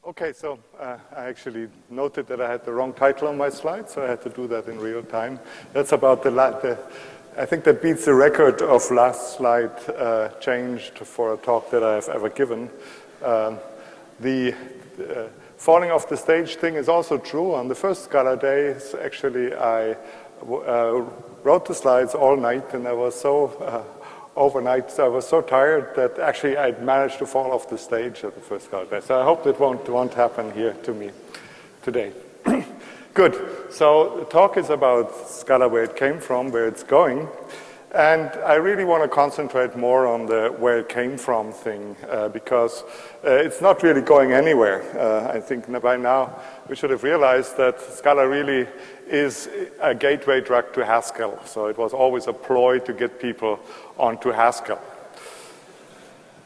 Okay, so I actually noted that I had the wrong title on my slide, so I had to do that in real time. That's about I think that beats the record of last slide changed for a talk that I have ever given. The falling off the stage thing is also true. On the first Scala days, actually, I wrote the slides all night, and I was so overnight, so I was so tired that actually I'd managed to fall off the stage at the first Scala day. So I hope that won't happen here to me today. Good. So the talk is about Scala, where it came from, where it's going. And I really want to concentrate more on the where it came from thing because it's not really going anywhere. I think by now we should have realized that Scala really is a gateway drug to Haskell. So it was always a ploy to get people onto Haskell.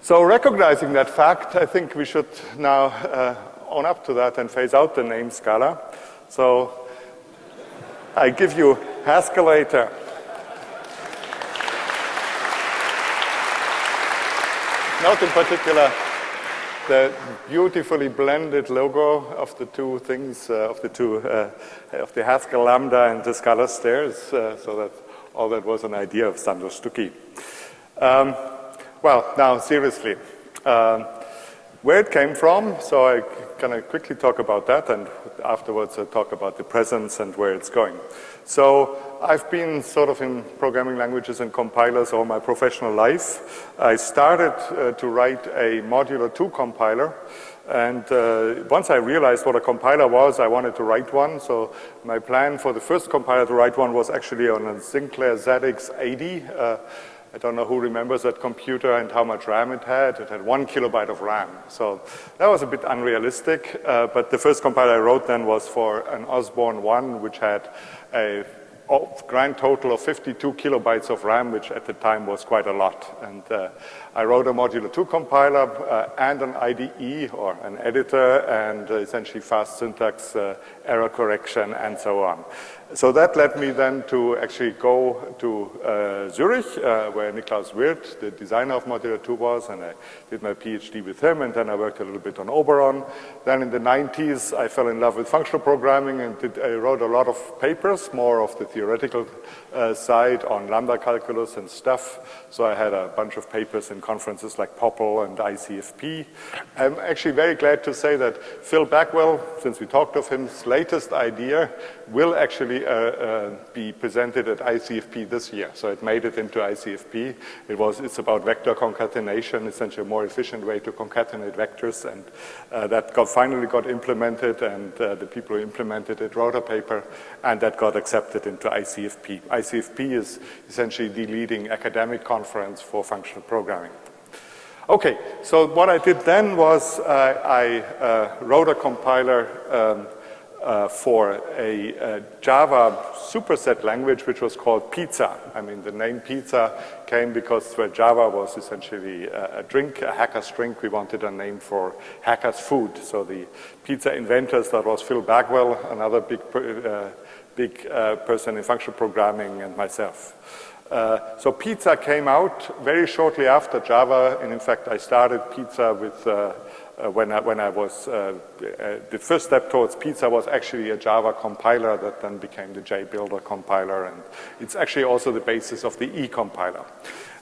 So recognizing that fact, I think we should now own up to that and phase out the name Scala. So I give you Haskelator. Note in particular the beautifully blended logo of the two things, of the Haskell Lambda and the Scala stairs, so that all that was an idea of Sandor Stucki. Well, now seriously, where it came from, so I'm going to quickly talk about that, and afterwards I'll talk about the presence and where it's going. So I've been sort of in programming languages and compilers all my professional life. I started to write a modular 2 compiler, and once I realized what a compiler was, I wanted to write one. So my plan for the first compiler to write one was actually on a Sinclair ZX 80. I don't know who remembers that computer and how much RAM it had. It had 1 kilobyte of RAM. So that was a bit unrealistic. But the first compiler I wrote then was for an Osborne 1, which had a grand total of 52 kilobytes of RAM, which at the time was quite a lot. And I wrote a modular 2 compiler and an IDE, or an editor, and essentially fast syntax, error correction, and so on. So that led me then to actually go to Zurich, where Niklaus Wirth, the designer of Modular 2 was, and I did my PhD with him, and then I worked a little bit on Oberon. Then in the 90s, I fell in love with functional programming and I wrote a lot of papers, more of the theoretical side on lambda calculus and stuff. So I had a bunch of papers in conferences like POPL and ICFP. I'm actually very glad to say that Phil Bagwell, since we talked of his latest idea, will actually be presented at ICFP this year. So it made it into ICFP. It's about vector concatenation, essentially a more efficient way to concatenate vectors, and that finally got implemented, and the people who implemented it wrote a paper, and that got accepted into ICFP. ICFP is essentially the leading academic conference for functional programming. Okay, so what I did then was I wrote a compiler for a Java superset language, which was called Pizza. I mean, the name Pizza came because Java was essentially a drink, a hacker's drink. We wanted a name for hacker's food. So the pizza inventors, that was Phil Bagwell, another big person in functional programming, and myself. So Pizza came out very shortly after Java, and in fact I started Pizza with when I was, the first step towards Pizza was actually a Java compiler that then became the JBuilder compiler, and it's actually also the basis of the E compiler.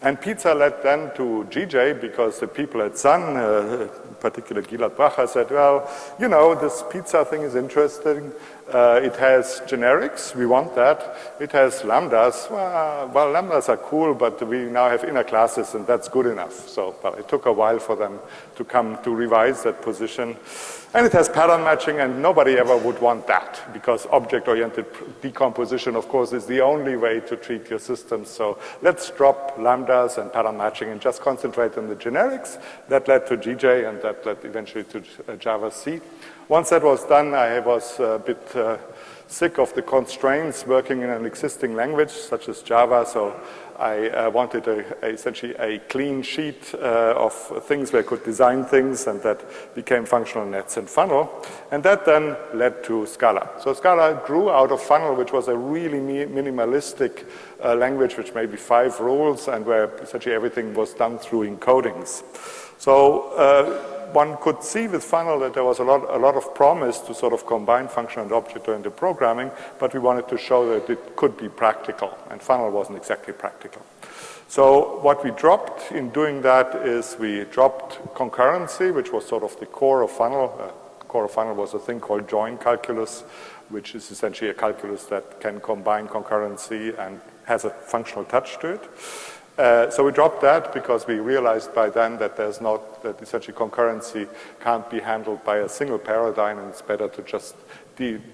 And Pizza led then to GJ because the people at Sun, in particular Gilad Bracha, said, well, you know, this Pizza thing is interesting. It has generics, we want that. It has lambdas. Well, lambdas are cool, but we now have inner classes, and that's good enough. So, well, it took a while for them to come to revise that position. And it has pattern matching, and nobody ever would want that, because object-oriented decomposition, of course, is the only way to treat your systems. So let's drop lambdas and pattern matching and just concentrate on the generics. That led to GJ, and that led eventually to Java C. Once that was done, I was a bit sick of the constraints working in an existing language, such as Java, so I wanted essentially a clean sheet of things where I could design things, and that became functional nets and funnel. And that then led to Scala. So Scala grew out of funnel, which was a really minimalistic language, which maybe 5 rules, and where essentially everything was done through encodings. So one could see with funnel that there was a lot of promise to sort of combine function and object-oriented programming, but we wanted to show that it could be practical, and funnel wasn't exactly practical. So what we dropped in doing that is we dropped concurrency, which was sort of the core of funnel. Core of funnel was a thing called join calculus, which is essentially a calculus that can combine concurrency and has a functional touch to it. So we dropped that because we realized by then that that essentially concurrency can't be handled by a single paradigm, and it's better to just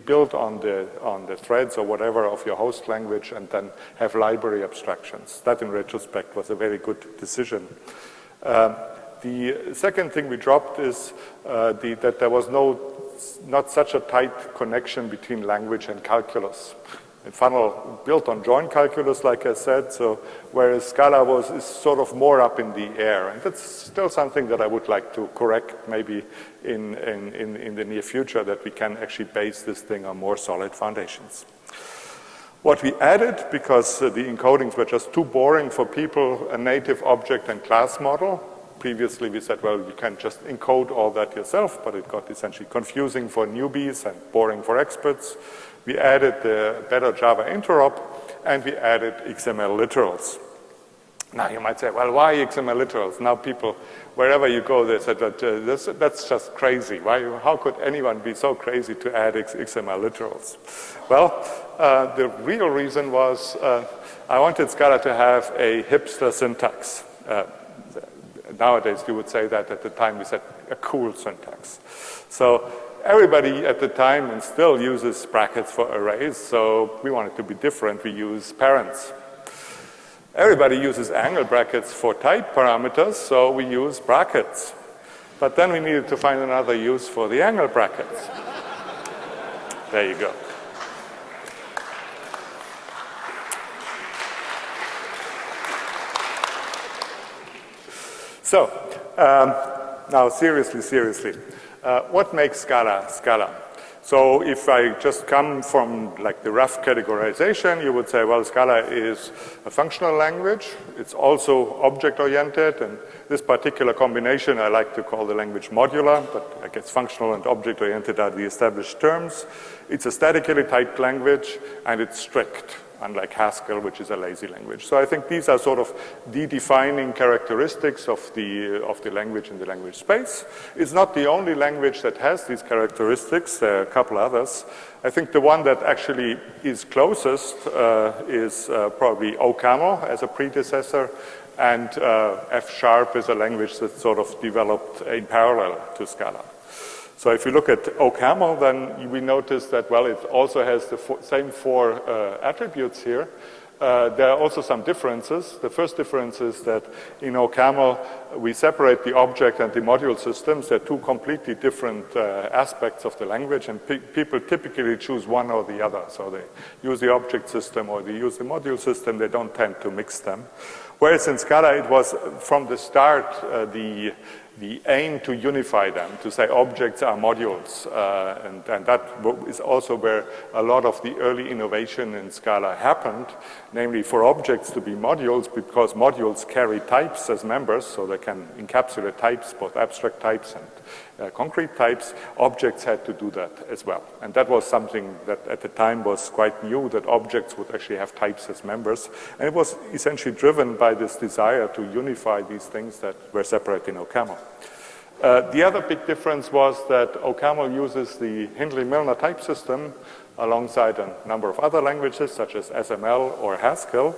build on the threads or whatever of your host language and then have library abstractions. That in retrospect was a very good decision. The second thing we dropped is that there was not such a tight connection between language and calculus. And funnel built on join calculus, like I said, so whereas Scala is sort of more up in the air. And that's still something that I would like to correct maybe in the near future, that we can actually base this thing on more solid foundations. What we added, because the encodings were just too boring for people, a native object and class model. Previously we said, well, you can just encode all that yourself, but it got essentially confusing for newbies and boring for experts. We added the better Java interop, and we added XML literals. Now you might say, well, why XML literals? Now people, wherever you go, they said that that's just crazy. How could anyone be so crazy to add XML literals? Well, the real reason was I wanted Scala to have a hipster syntax. Nowadays you would say that, at the time we said a cool syntax. So everybody at the time and still uses brackets for arrays, so we wanted to be different. We use parents. Everybody uses angle brackets for type parameters, so we use brackets. But then we needed to find another use for the angle brackets. There you go. So, now seriously, what makes Scala Scala? So if I just come from like the rough categorization, you would say, well, Scala is a functional language. It's also object-oriented, and this particular combination I like to call the language modular, but I guess functional and object-oriented are the established terms. It's a statically typed language, and it's strict, unlike Haskell, which is a lazy language. So I think these are sort of the defining characteristics of the language in the language space. It's not the only language that has these characteristics. There are a couple others. I think the one that actually is closest is probably OCaml as a predecessor, and F# is a language that sort of developed in parallel to Scala. So if you look at OCaml, then we notice that, well, it also has the same four attributes here. There are also some differences. The first difference is that in OCaml, we separate the object and the module systems. They're two completely different aspects of the language, and people typically choose one or the other. So they use the object system or they use the module system. They don't tend to mix them. Whereas in Scala, it was from the start the aim to unify them, to say objects are modules. And that is also where a lot of the early innovation in Scala happened, namely for objects to be modules, because modules carry types as members, so they can encapsulate types, both abstract types and concrete types. Objects had to do that as well. And that was something that at the time was quite new, that objects would actually have types as members. And it was essentially driven by this desire to unify these things that were separate in OCaml. The other big difference was that OCaml uses the Hindley-Milner type system alongside a number of other languages such as SML or Haskell,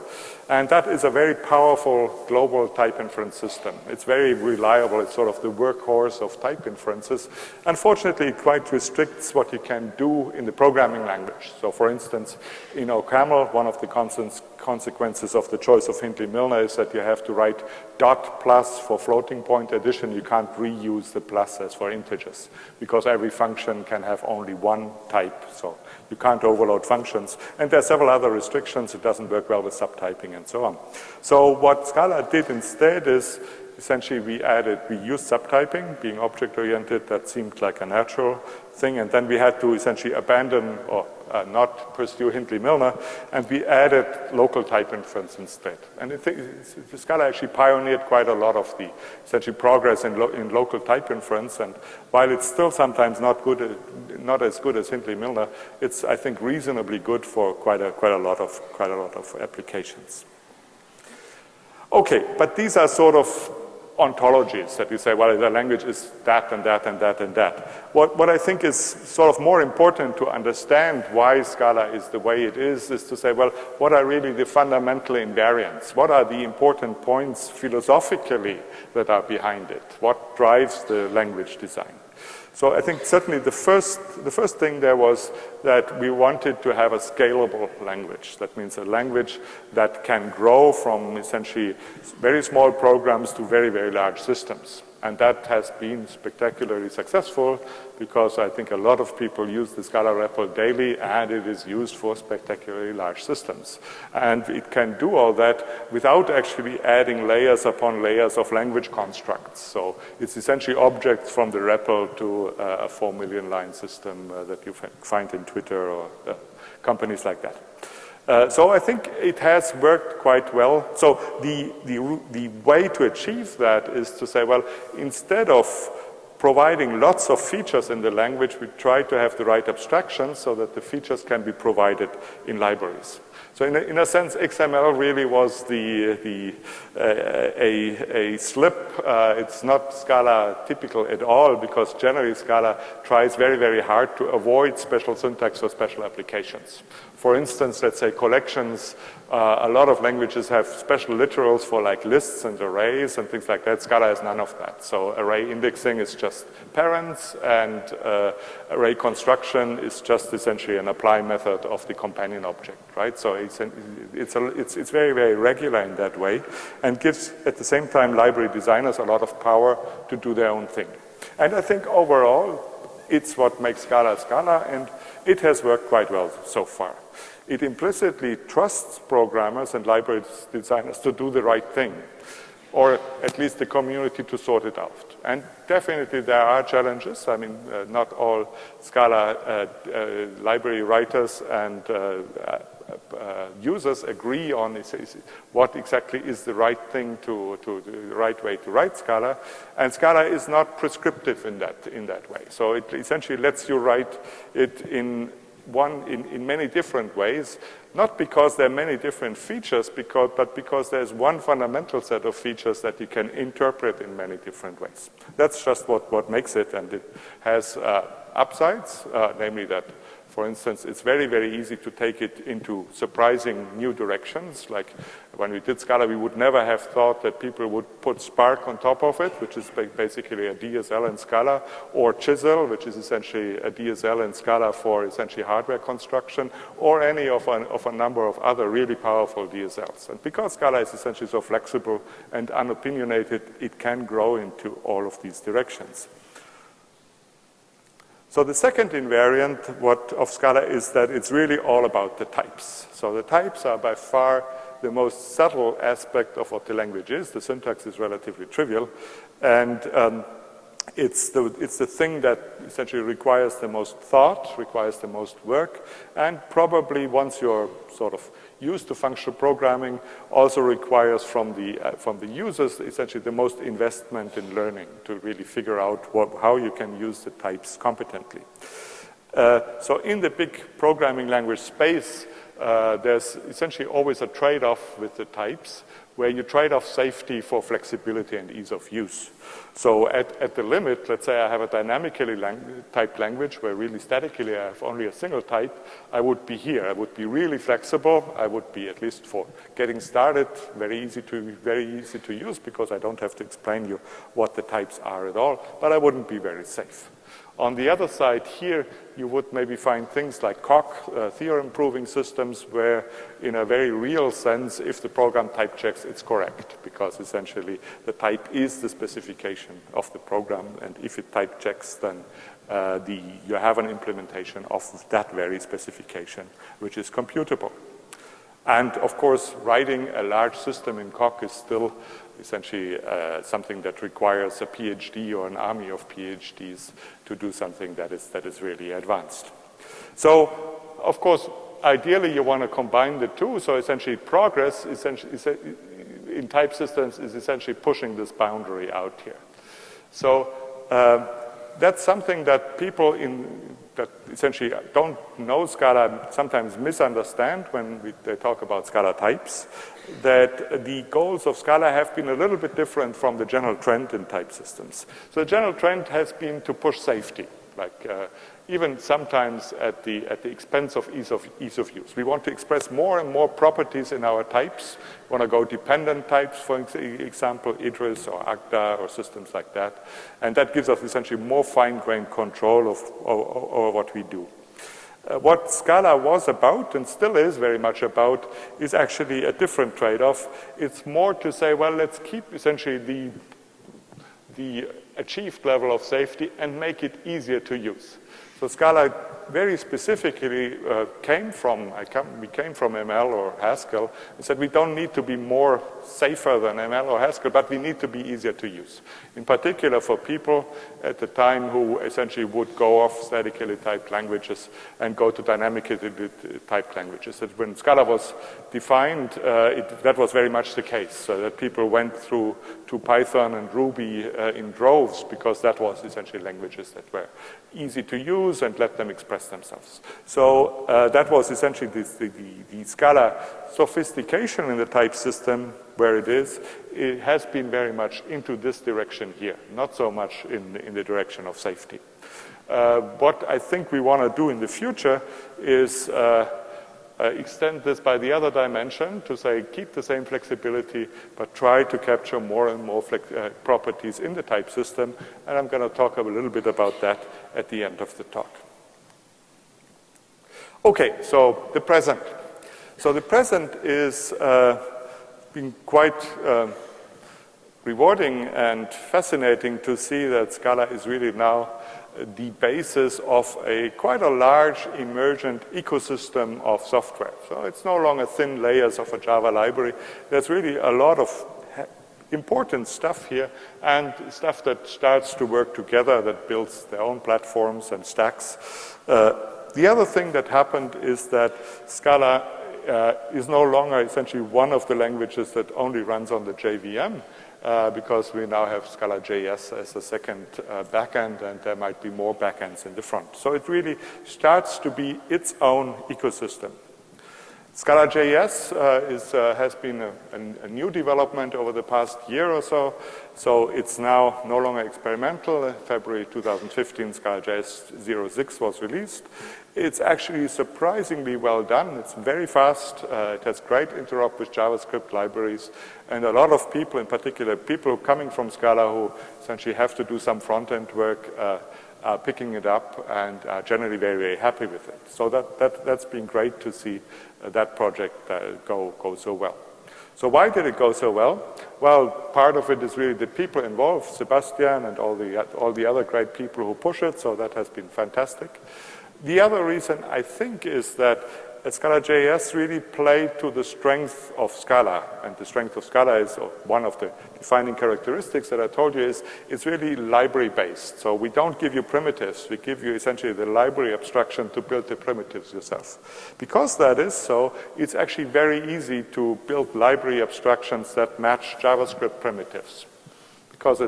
and that is a very powerful global type inference system. It's very reliable. It's sort of the workhorse of type inferences. Unfortunately, it quite restricts what you can do in the programming language. So for instance, in OCaml, one of the consequences of the choice of Hindley-Milner is that you have to write dot plus for floating point addition. You can't reuse the plus as for integers, because every function can have only one type. So you can't overload functions. And there are several other restrictions. It doesn't work well with subtyping and so on. So what Scala did instead is essentially we used subtyping, being object-oriented, that seemed like a natural thing, and then we had to essentially abandon or not pursue Hindley-Milner, and we added local type inference instead. And Scala actually pioneered quite a lot of the essentially progress in local type inference, and while it's still sometimes not as good as Hindley-Milner, it's, I think, reasonably good for quite a lot of applications. Okay, but these are sort of ontologies that you say, well, the language is that and that and that and that. What I think is sort of more important to understand why Scala is the way it is to say, well, what are really the fundamental invariants? What are the important points philosophically that are behind it? What drives the language design? So I think certainly the first thing there was that we wanted to have a scalable language. That means a language that can grow from essentially very small programs to very, very large systems. And that has been spectacularly successful because I think a lot of people use the Scala REPL daily, and it is used for spectacularly large systems. And it can do all that without actually adding layers upon layers of language constructs. So it's essentially objects from the REPL to a 4 million line system that you find in Twitter or companies like that. So I think it has worked quite well. So the way to achieve that is to say, well, instead of providing lots of features in the language, we try to have the right abstraction so that the features can be provided in libraries. So in a sense, XML really was a slip. It's not Scala typical at all, because generally Scala tries very, very hard to avoid special syntax for special applications. For instance, let's say collections, a lot of languages have special literals for like lists and arrays and things like that. Scala has none of that. So array indexing is just parents, and array construction is just essentially an apply method of the companion object, right? So it's very, very regular in that way, and gives at the same time library designers a lot of power to do their own thing. And I think overall, it's what makes Scala Scala, and it has worked quite well so far. It implicitly trusts programmers and library designers to do the right thing, or at least the community to sort it out. And definitely there are challenges. I mean, not all Scala library writers and users agree on what exactly is the right thing the right way to write Scala, and Scala is not prescriptive in that way. So it essentially lets you write it in many different ways, not because there are many different features, but because there's one fundamental set of features that you can interpret in many different ways. That's just what makes it, and it has upsides, namely that, for instance, it's very, very easy to take it into surprising new directions. Like when we did Scala, we would never have thought that people would put Spark on top of it, which is basically a DSL in Scala, or Chisel, which is essentially a DSL in Scala for essentially hardware construction, or any of a number of other really powerful DSLs. And because Scala is essentially so flexible and unopinionated, it can grow into all of these directions. So the second invariant of Scala is that it's really all about the types. So the types are by far the most subtle aspect of what the language is. The syntax is relatively trivial, and it's the thing that essentially requires the most thought, requires the most work, and probably once you're sort of used to functional programming, also requires from the users essentially the most investment in learning to really figure out how you can use the types competently. So in the big programming language space, there's essentially always a trade-off with the types, where you trade off safety for flexibility and ease of use. So at the limit, let's say I have a dynamically typed language where really statically I have only a single type, I would be here. I would be really flexible. I would be, at least for getting started, very easy to use, because I don't have to explain you what the types are at all, but I wouldn't be very safe. On the other side here, you would maybe find things like COC, theorem-proving systems, where in a very real sense, if the program type checks, it's correct, because essentially the type is the specification of the program, and if it type checks, then you have an implementation of that very specification, which is computable. And of course, writing a large system in COC is still essentially something that requires a PhD or an army of PhDs to do something that is really advanced. So, of course, ideally you want to combine the two, so essentially progress in type systems is essentially pushing this boundary out here. So that's something that people that essentially don't know Scala sometimes misunderstand when they talk about Scala types, that the goals of Scala have been a little bit different from the general trend in type systems. So the general trend has been to push safety, like even sometimes at the expense of ease of use. We want to express more and more properties in our types. We want to go dependent types, for example, Idris or Agda or systems like that. And that gives us essentially more fine-grained control over what we do. What Scala was about, and still is very much about, is actually a different trade-off. It's more to say, well, let's keep essentially the achieved level of safety and make it easier to use. So Scala very specifically came from ML or Haskell and said we don't need to be more safer than ML or Haskell, but we need to be easier to use. In particular for people at the time who essentially would go off statically typed languages and go to dynamically typed languages. That when Scala was defined, that was very much the case, so that people went through to Python and Ruby in droves because that was essentially languages that were easy to use and let them express themselves. So that was essentially the Scala sophistication in the type system where it has been very much into this direction here, not so much in the direction of safety. What I think we want to do in the future is extend this by the other dimension to say keep the same flexibility but try to capture more and more properties in the type system, and I'm going to talk a little bit about that at the end of the talk. Okay, so the present. So the present is been quite rewarding and fascinating to see that Scala is really now the basis of quite a large emergent ecosystem of software. So it's no longer thin layers of a Java library. There's really a lot of important stuff here and stuff that starts to work together, that builds their own platforms and stacks. The other thing that happened is that Scala is no longer essentially one of the languages that only runs on the JVM, because we now have ScalaJS as a second backend, and there might be more backends in the front. So it really starts to be its own ecosystem. ScalaJS has been a new development over the past year or so. So it's now no longer experimental. In February 2015, ScalaJS 06 was released. It's actually surprisingly well done. It's very fast. It has great interop with JavaScript libraries. And a lot of people, in particular people coming from Scala who essentially have to do some front-end work, are picking it up and are generally very, very happy with it. So that's been great to see that project go so well. So why did it go so well? Well, part of it is really the people involved, Sebastian and all the other great people who push it, so that has been fantastic. The other reason, I think, is that ScalaJS really played to the strength of Scala, and the strength of Scala is one of the defining characteristics that I told you is it's really library-based. So we don't give you primitives, we give you essentially the library abstraction to build the primitives yourself. Because that is so, it's actually very easy to build library abstractions that match JavaScript primitives, because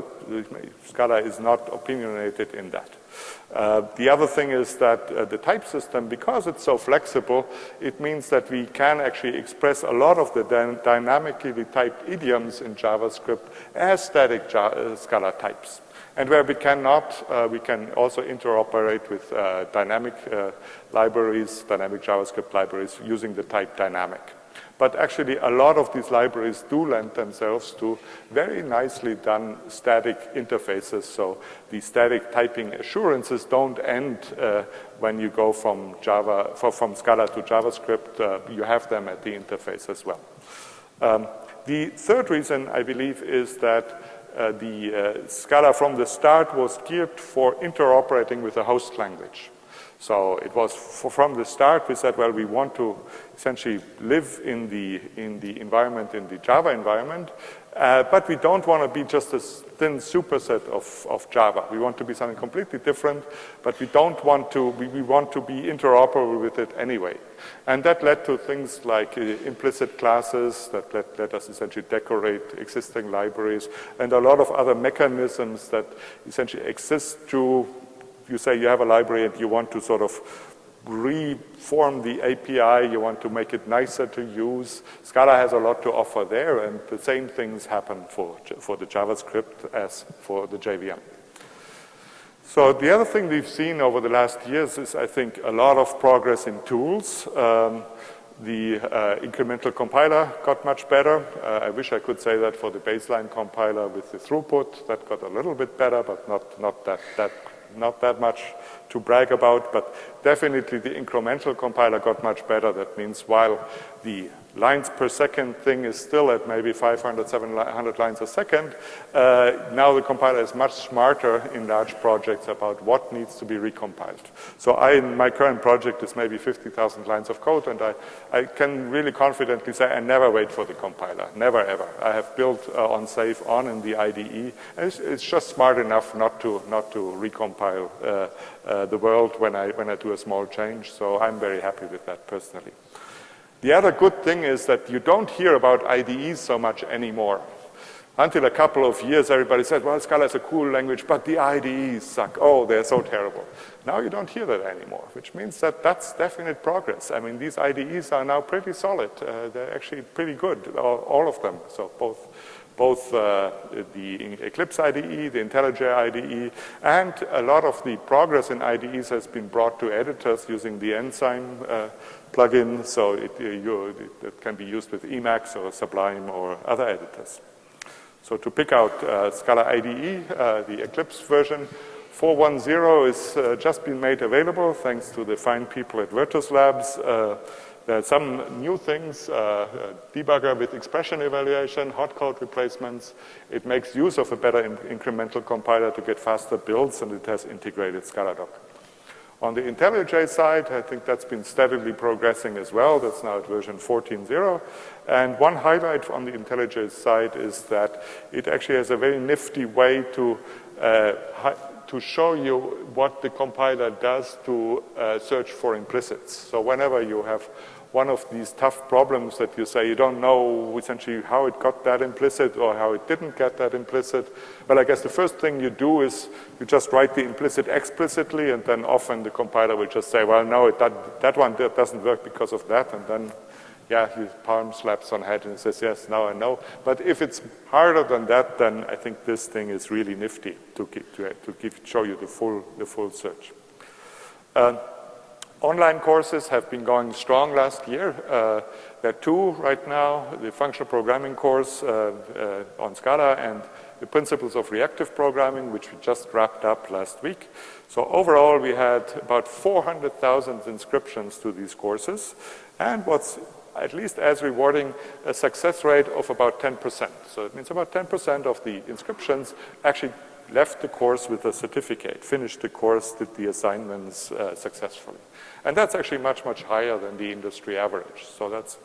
Scala is not opinionated in that. The other thing is that the type system, because it's so flexible, it means that we can actually express a lot of the dynamically typed idioms in JavaScript as static Scala types. And where we cannot, we can also interoperate with dynamic libraries, dynamic JavaScript libraries, using the type dynamic. But actually, a lot of these libraries do lend themselves to very nicely done static interfaces. So the static typing assurances don't end when you go from Scala to JavaScript. You have them at the interface as well. The third reason, I believe, is that the Scala from the start was geared for interoperating with a host language. So it was from the start we said, well, we want to essentially live in the environment, in the Java environment, but we don't want to be just a thin superset of Java. We want to be something completely different, but we don't want to, we want to be interoperable with it anyway. And that led to things like implicit classes that let us essentially decorate existing libraries, and a lot of other mechanisms that essentially exist to, you say you have a library and you want to sort of reform the API, you want to make it nicer to use. Scala has a lot to offer there, and the same things happen for the JavaScript as for the JVM. So the other thing we've seen over the last years is, I think, a lot of progress in tools. The incremental compiler got much better. I wish I could say that for the baseline compiler with the throughput. That got a little bit better, but not that much to brag about, but definitely the incremental compiler got much better. That means while the lines per second thing is still at maybe 500, 700 lines a second, now the compiler is much smarter in large projects about what needs to be recompiled. So my current project is maybe 50,000 lines of code, and I can really confidently say I never wait for the compiler, never ever. I have built on safe on in the IDE, and it's just smart enough not to recompile the world when I do a small change. So I'm very happy with that personally. The other good thing is that you don't hear about IDEs so much anymore. Until a couple of years, everybody said, well, Scala is a cool language, but the IDEs suck. Oh, they're so terrible. Now you don't hear that anymore, which means that that's definite progress. I mean, these IDEs are now pretty solid. They're actually pretty good, all of them. So both the Eclipse IDE, the IntelliJ IDE, and a lot of the progress in IDEs has been brought to editors using the Enzyme plugin, so it can be used with Emacs or Sublime or other editors. So to pick out Scala IDE, the Eclipse version 4.10 is just been made available thanks to the fine people at Virtus Labs. There are some new things, debugger with expression evaluation, hot code replacements. It makes use of a better incremental compiler to get faster builds, and it has integrated ScalaDoc. On the IntelliJ side, I think that's been steadily progressing as well. That's now at version 14.0. And one highlight on the IntelliJ side is that it actually has a very nifty way to show you what the compiler does to search for implicits. So whenever you have one of these tough problems that you say you don't know essentially how it got that implicit or how it didn't get that implicit, well, I guess the first thing you do is you just write the implicit explicitly, and then often the compiler will just say, well, no, that one doesn't work because of that, and then yeah, his palm slaps on head and says, yes, now I know. But if it's harder than that, then I think this thing is really nifty to show you the full search. Online courses have been going strong last year. There are two right now, the functional programming course on Scala and the principles of reactive programming, which we just wrapped up last week. So overall, we had about 400,000 inscriptions to these courses. And what's at least as rewarding, a success rate of about 10%. So it means about 10% of the inscriptions actually left the course with a certificate, finished the course, did the assignments successfully. And that's actually much, much higher than the industry average. So that's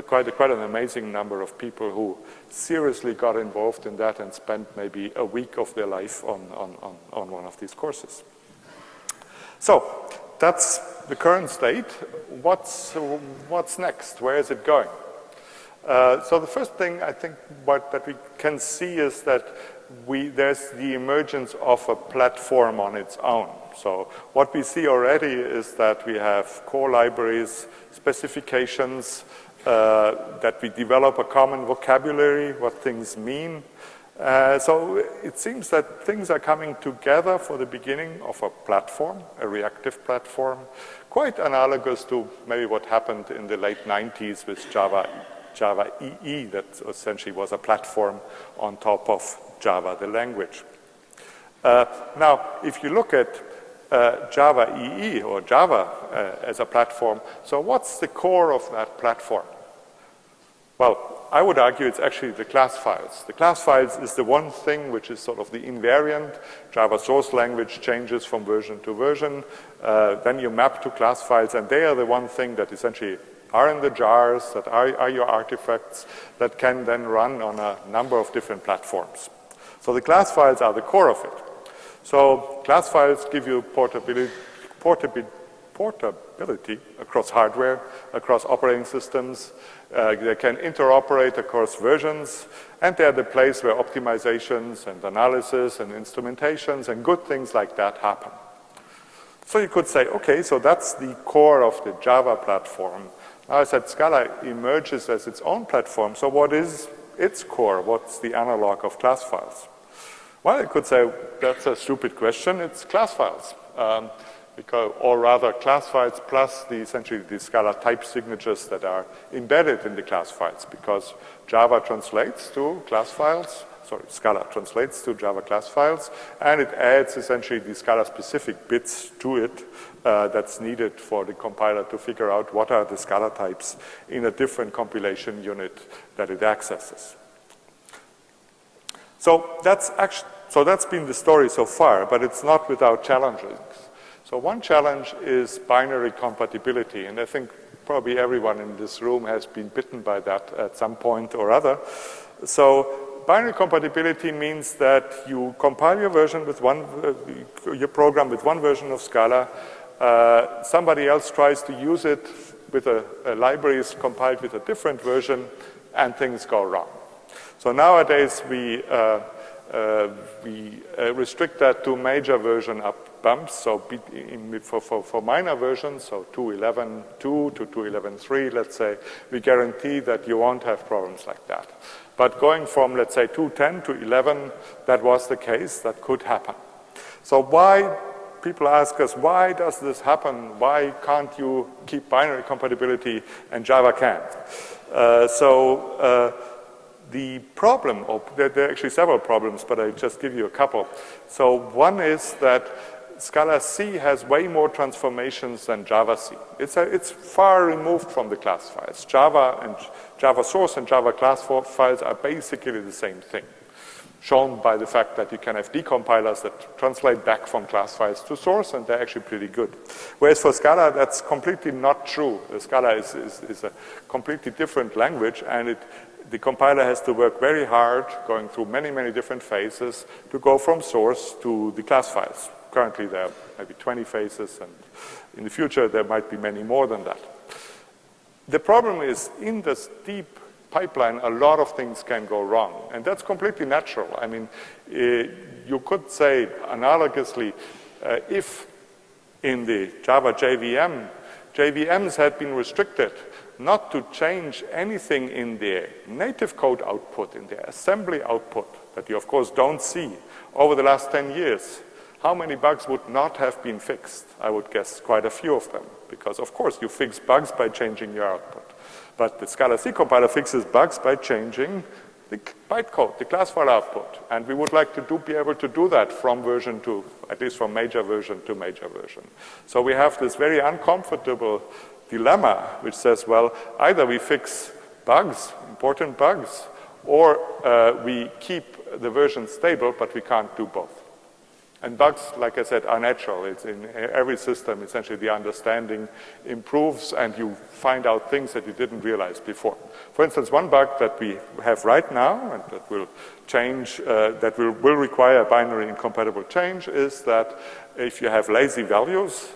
quite an amazing number of people who seriously got involved in that and spent maybe a week of their life on one of these courses. So that's the current state. What's next? Where is it going? So the first thing I think that we can see is that there's the emergence of a platform on its own. So what we see already is that we have core libraries, specifications, that we develop a common vocabulary, what things mean. So it seems that things are coming together for the beginning of a platform, a reactive platform, quite analogous to maybe what happened in the late 90s with Java EE, that essentially was a platform on top of Java, the language. Now, if you look at Java EE or Java as a platform, so what's the core of that platform? Well, I would argue it's actually the class files. The class files is the one thing which is sort of the invariant. Java source language changes from version to version. Then you map to class files, and they are the one thing that essentially are in the jars, that are your artifacts, that can then run on a number of different platforms. So the class files are the core of it. So class files give you portability across hardware, across operating systems. They can interoperate across versions, and they're the place where optimizations and analysis and instrumentations and good things like that happen. So you could say, okay, so that's the core of the Java platform. Now I said Scala emerges as its own platform, so what is its core? What's the analog of class files? Well, I could say that's a stupid question. It's class files. Or rather class files plus essentially the Scala type signatures that are embedded in the class files, because Java translates to class files, Scala translates to Java class files, and it adds essentially the Scala specific bits to it that's needed for the compiler to figure out what are the Scala types in a different compilation unit that it accesses. So that's been the story so far, but it's not without challenges. So one challenge is binary compatibility, and I think probably everyone in this room has been bitten by that at some point or other. So binary compatibility means that you compile your version with your program with one version of Scala. Somebody else tries to use it with a library is compiled with a different version, and things go wrong. So nowadays we restrict that to major version up bumps. So for minor versions, so 2.11.2 to 2.11.3, let's say, we guarantee that you won't have problems like that. But going from, let's say, 2.10 to 11, that was the case. That could happen. So people ask us, why does this happen? Why can't you keep binary compatibility and Java can? The problem, there are actually several problems, but I just give you a couple. So one is that Scala C has way more transformations than Java C. It's far removed from the class files. Java and Java source and Java class files are basically the same thing, shown by the fact that you can have decompilers that translate back from class files to source, and they're actually pretty good. Whereas for Scala, that's completely not true. Scala is a completely different language, and the compiler has to work very hard, going through many, many different phases to go from source to the class files. Currently, there are maybe 20 phases, and in the future, there might be many more than that. The problem is, in this deep pipeline, a lot of things can go wrong, and that's completely natural. I mean, you could say analogously, if in the Java JVMs had been restricted not to change anything in their native code output, in their assembly output, that you of course don't see over the last 10 years, how many bugs would not have been fixed? I would guess quite a few of them, because of course you fix bugs by changing your output. But the Scala C compiler fixes bugs by changing the bytecode, the class file output. And we would like to be able to do that from version to, at least from major version to major version. So we have this very uncomfortable dilemma, which says, well, either we fix bugs, important bugs, or we keep the version stable, but we can't do both. And bugs, like I said, are natural. It's in every system, essentially the understanding improves and you find out things that you didn't realize before. For instance, one bug that we have right now and that will change, that will require binary incompatible change is that if you have lazy values,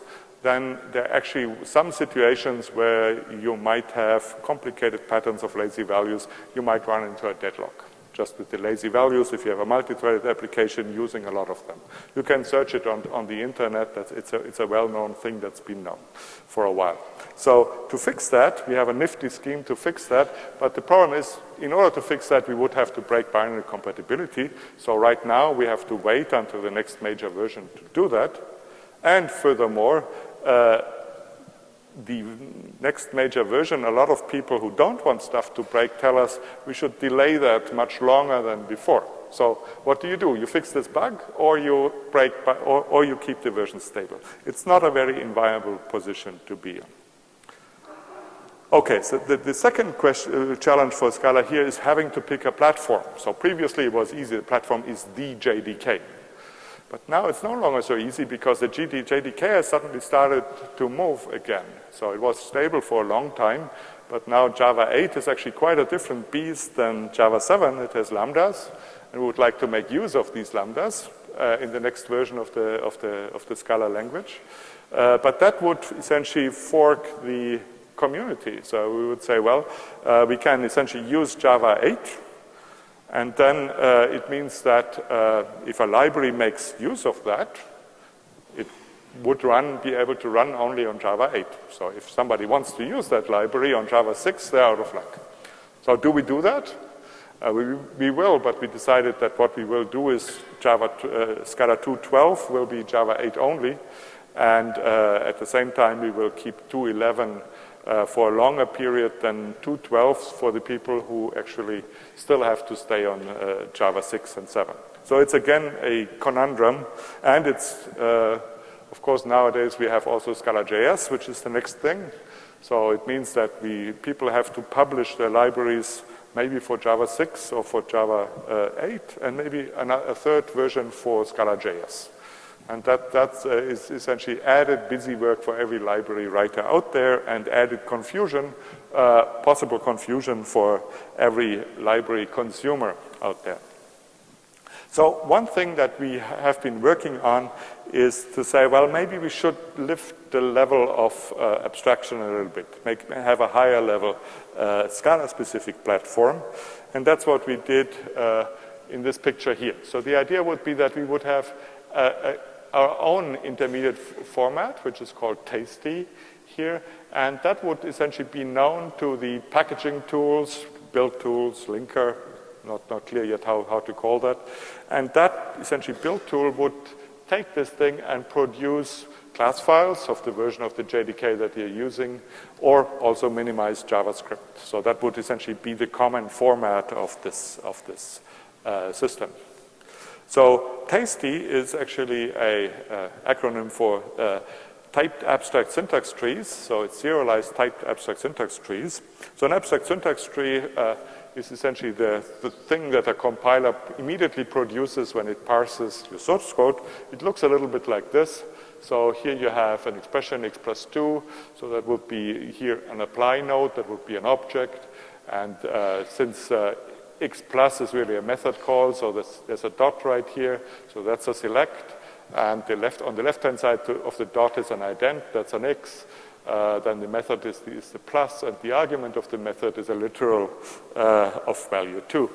then there are actually some situations where you might have complicated patterns of lazy values. You might run into a deadlock. Just with the lazy values, if you have a multi-threaded application using a lot of them. You can search it on the internet. It's a well-known thing that's been known for a while. So to fix that, we have a nifty scheme to fix that. But the problem is, in order to fix that, we would have to break binary compatibility. So right now, we have to wait until the next major version to do that. And furthermore, the next major version, a lot of people who don't want stuff to break tell us we should delay that much longer than before. So what do? You fix this bug, or you break, or you keep the version stable. It's not a very enviable position to be in. Okay, so the second challenge for Scala here is having to pick a platform. So previously it was easy, the platform is the JDK. But now it's no longer so easy because the JDK has suddenly started to move again. So it was stable for a long time, but now Java 8 is actually quite a different beast than Java 7. It has lambdas, and we would like to make use of these lambdas in the next version of the Scala language. But that would essentially fork the community. So we would say, well, we can essentially use Java 8, and then it means that if a library makes use of that, it would be able to run only on Java 8. So if somebody wants to use that library on Java 6, they're out of luck. So do we do that? We will, but we decided that what we will do is Scala 2.12 will be Java 8 only, and at the same time we will keep 2.11 for a longer period than 2.12 for the people who actually still have to stay on Java 6 and 7. So it's again a conundrum, and it's, of course, nowadays we have also ScalaJS, which is the next thing. So it means that people have to publish their libraries maybe for Java 6 or for Java 8, and maybe a third version for ScalaJS. And that is essentially added busy work for every library writer out there, and added confusion, possible confusion for every library consumer out there. So one thing that we have been working on is to say, well, maybe we should lift the level of abstraction a little bit, have a higher level Scala-specific platform, and that's what we did in this picture here. So the idea would be that we would have our own intermediate format, which is called Tasty here, and that would essentially be known to the packaging tools, build tools, linker, not clear yet how to call that. And that essentially build tool would take this thing and produce class files of the version of the JDK that you're using, or also minimize JavaScript. So that would essentially be the common format of this system. So Tasty is actually an acronym for typed abstract syntax trees. So it's serialized typed abstract syntax trees. So an abstract syntax tree is essentially the thing that a compiler immediately produces when it parses your source code. It looks a little bit like this. So here you have an expression x plus 2. So that would be here an apply node. That would be an object. And since x plus is really a method call, so there's a dot right here, so that's a select, and on the left-hand side of the dot is an ident, that's an x, then the method is the plus, and the argument of the method is a literal of value 2.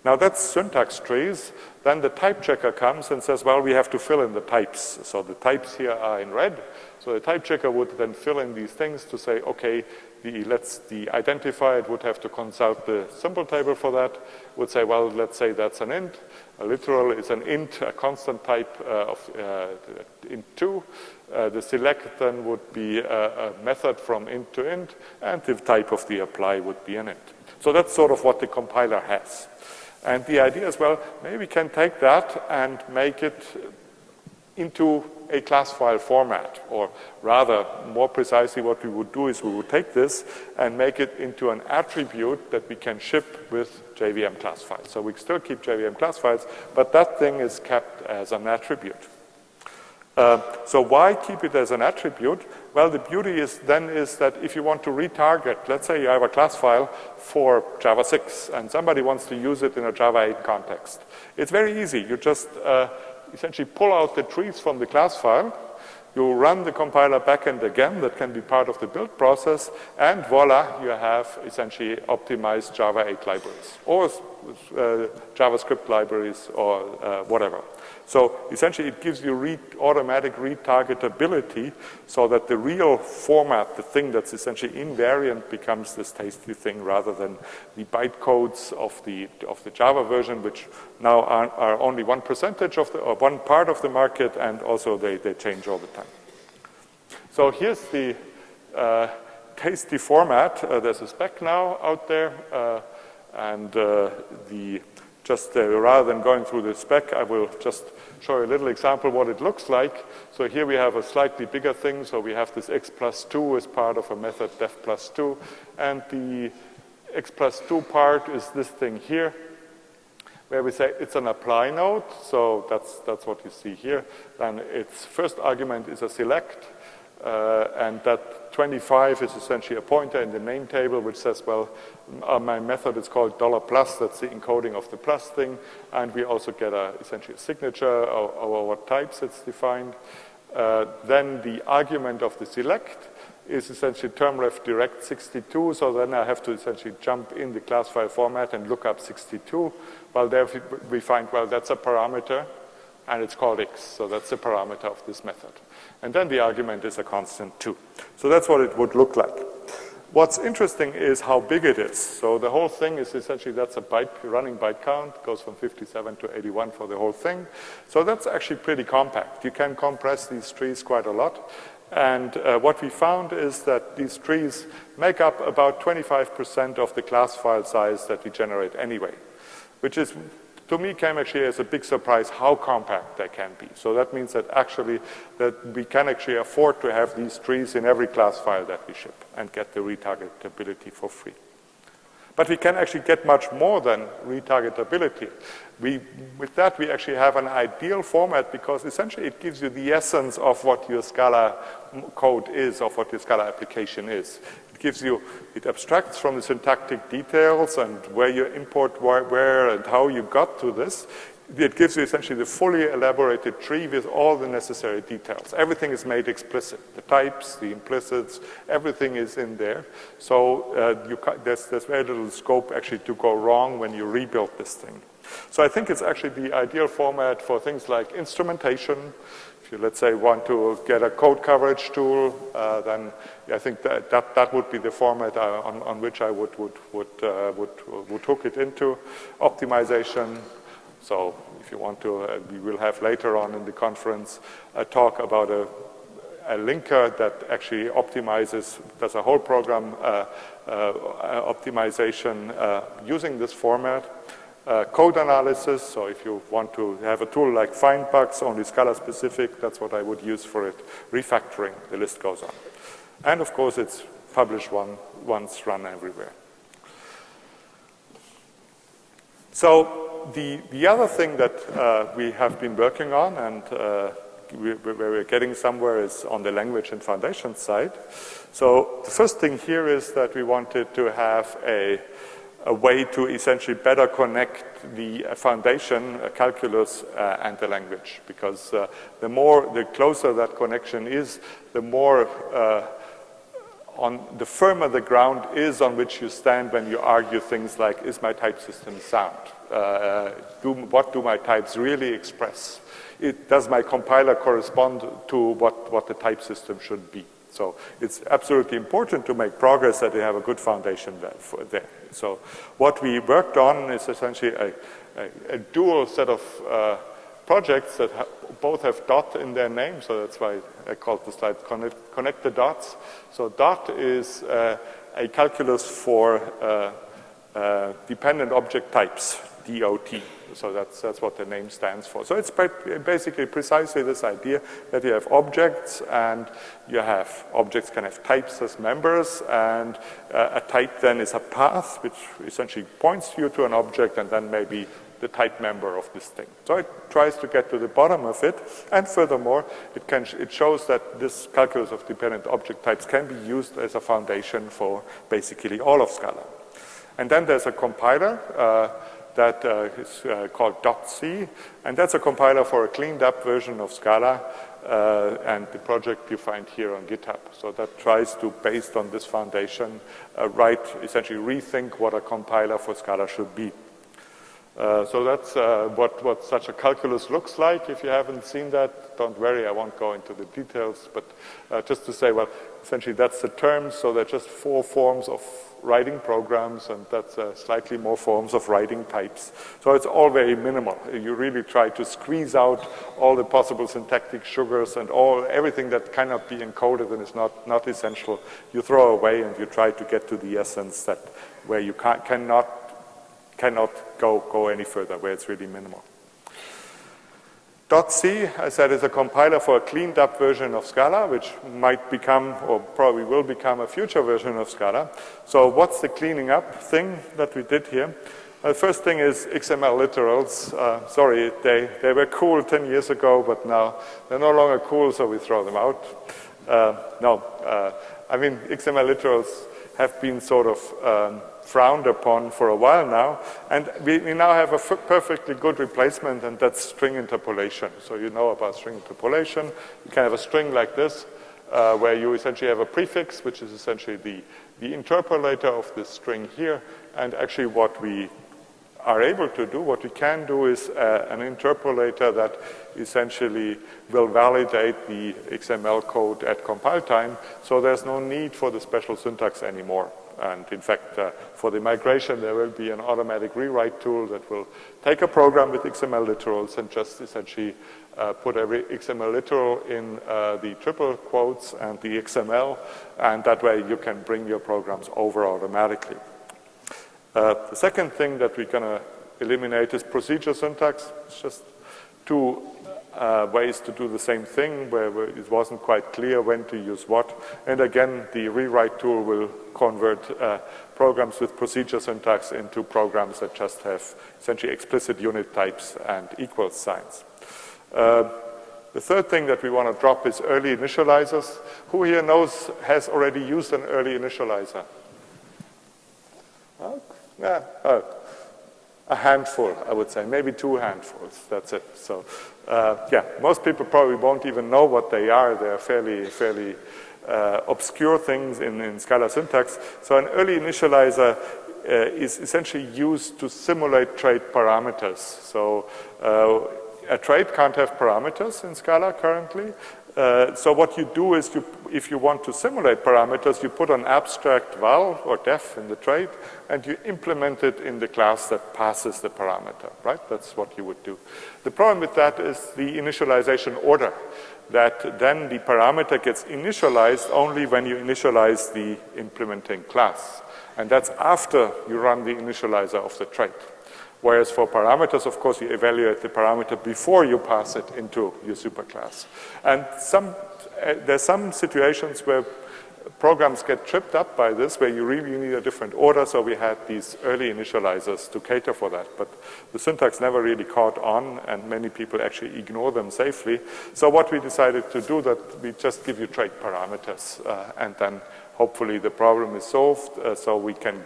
Now that's syntax trees. Then the type checker comes and says, well, we have to fill in the types. So the types here are in red. So the type checker would then fill in these things to say, okay, the identifier would have to consult the symbol table for that, would say, well, let's say that's an int. A literal is an int, a constant type of int 2. The select then would be a method from int to int, and the type of the apply would be an int. So that's sort of what the compiler has. And the idea is, well, maybe we can take that and make it into a class file format, or rather, more precisely, what we would do is we would take this and make it into an attribute that we can ship with JVM class files. So we still keep JVM class files, but that thing is kept as an attribute. So why keep it as an attribute? Well, the beauty is that if you want to retarget, let's say you have a class file for Java 6 and somebody wants to use it in a Java 8 context. It's very easy. You just essentially pull out the trees from the class file, you run the compiler backend again, that can be part of the build process, and voila, you have essentially optimized Java 8 libraries, or JavaScript libraries, or whatever. So essentially it gives you automatic retargetability, so that the real format, the thing that's essentially invariant, becomes this tasty thing rather than the bytecodes of the Java version, which now are only 1% or one part of the market, and also they change all the time. So here's the tasty format. There's a spec now out there, and just rather than going through the spec, I will just show you a little example what it looks like. So here we have a slightly bigger thing. So we have this x plus 2 as part of a method def plus 2. And the x plus 2 part is this thing here, where we say it's an apply node. So that's what you see here. And its first argument is a select. And that 25 is essentially a pointer in the name table, which says, well, my method is called $+. That's the encoding of the plus thing. And we also get essentially a signature or what types it's defined. Then the argument of the select is essentially termref direct 62. So then I have to essentially jump in the class file format and look up 62. Well, there we find, well, that's a parameter, and it's called x. So that's the parameter of this method. And then the argument is a constant 2. So that's what it would look like. What's interesting is how big it is. So the whole thing is essentially, that's a running byte count. It goes from 57 to 81 for the whole thing. So that's actually pretty compact. You can compress these trees quite a lot. And what we found is that these trees make up about 25% of the class file size that we generate anyway, which is, to me, came actually as a big surprise how compact they can be. So that means that actually that we can actually afford to have these trees in every class file that we ship and get the retargetability for free. But we can actually get much more than retargetability. With that, we actually have an ideal format because essentially it gives you the essence of what your Scala code is, of what your Scala application is. It abstracts from the syntactic details and where you import where and how you got to this. It gives you essentially the fully elaborated tree with all the necessary details. Everything is made explicit. The types, the implicits, everything is in there. So there's very little scope actually to go wrong when you rebuild this thing. So I think it's actually the ideal format for things like instrumentation. If you, let's say, want to get a code coverage tool, then I think that would be the format on which I would hook it into. Optimization. So if you want to, we will have later on in the conference a talk about a linker that actually optimizes, does a whole program optimization using this format. Code analysis, so if you want to have a tool like find bugs, only Scala specific, that's what I would use for it. Refactoring, the list goes on. And of course it's publish once, run everywhere. So the other thing that we have been working on and where we're getting somewhere is on the language and foundation side. So the first thing here is that we wanted to have a way to essentially better connect the foundation, calculus, and the language. Because the closer that connection is, the more the firmer the ground is on which you stand when you argue things like, is my type system sound? What do my types really express? Does my compiler correspond to what the type system should be? So it's absolutely important to make progress that you have a good foundation there. So what we worked on is essentially a dual set of projects that both have dot in their name, so that's why I called the slide connect the dots. So dot is a calculus for dependent object types, DOT. So that's what the name stands for. So it's basically precisely this idea that you have objects, and you have objects can have types as members, and a type then is a path which essentially points you to an object and then maybe the type member of this thing. So it tries to get to the bottom of it, and furthermore, it shows that this calculus of dependent object types can be used as a foundation for basically all of Scala. And then there's a compiler that is called .c, and that's a compiler for a cleaned up version of Scala, and the project you find here on GitHub. So that tries to, based on this foundation, essentially rethink what a compiler for Scala should be. So that's what such a calculus looks like. If you haven't seen that, don't worry, I won't go into the details, but just to say, well, essentially that's the term, so there are just 4 forms of writing programs, and that's slightly more forms of writing types. So it's all very minimal. You really try to squeeze out all the possible syntactic sugars and everything that cannot be encoded and is not essential. You throw away and you try to get to the essence that where you cannot go any further, where it's really minimal. .c, I said, is a compiler for a cleaned up version of Scala, which might become, or probably will become, a future version of Scala. So what's the cleaning up thing that we did here? The first thing is XML literals. Sorry, they were cool 10 years ago, but now they're no longer cool, so we throw them out. I mean, XML literals have been sort of frowned upon for a while now, and we now have a perfectly good replacement, and that's string interpolation. So you know about string interpolation. You can have a string like this, where you essentially have a prefix, which is essentially the interpolator of this string here, and actually what we are able to do, what we can do is an interpolator that essentially will validate the XML code at compile time, so there's no need for the special syntax anymore. And in fact, for the migration, there will be an automatic rewrite tool that will take a program with XML literals and just essentially put every XML literal in the triple quotes and the XML, and that way you can bring your programs over automatically. The second thing that we're going to eliminate is procedure syntax. It's just two ways to do the same thing where it wasn't quite clear when to use what. And again, the rewrite tool will convert programs with procedure syntax into programs that just have essentially explicit unit types and equals signs. The third thing that we want to drop is early initializers. Who here has already used an early initializer? A handful, I would say, maybe 2 handfuls, that's it. So yeah, most people probably won't even know what they are. They're fairly obscure things in Scala syntax. So an early initializer is essentially used to simulate trait parameters. So a trait can't have parameters in Scala currently. So what you do is, if you want to simulate parameters, you put an abstract val or def in the trait, and you implement it in the class that passes the parameter, right? That's what you would do. The problem with that is the initialization order, that then the parameter gets initialized only when you initialize the implementing class. And that's after you run the initializer of the trait. Whereas for parameters, of course, you evaluate the parameter before you pass it into your superclass. And there's some situations where programs get tripped up by this, where you really need a different order, so we had these early initializers to cater for that. But the syntax never really caught on, and many people actually ignore them safely. So what we decided to do, that we just give you trait parameters, and then hopefully the problem is solved, so we can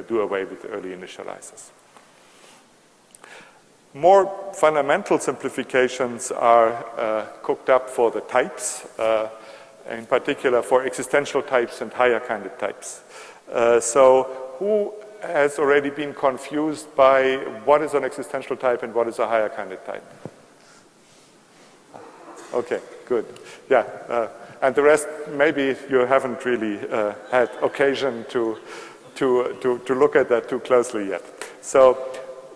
do away with the early initializers. More fundamental simplifications are cooked up for the types, in particular for existential types and higher kind of types. So who has already been confused by what is an existential type and what is a higher kind of type? Okay, good. Yeah, and the rest, maybe you haven't really had occasion to look at that too closely yet. So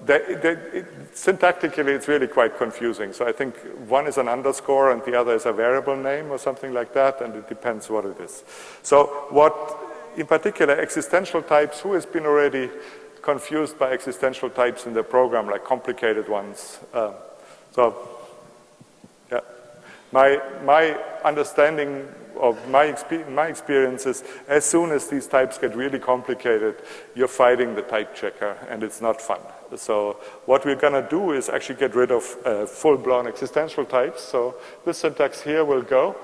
syntactically, it's really quite confusing. So I think one is an underscore and the other is a variable name or something like that, and it depends what it is. So what, in particular, existential types, who has been already confused by existential types in the program, like complicated ones? Yeah, my understanding of my experience is, as soon as these types get really complicated, you're fighting the type checker, and it's not fun. So what we're going to do is actually get rid of full-blown existential types. So this syntax here will go.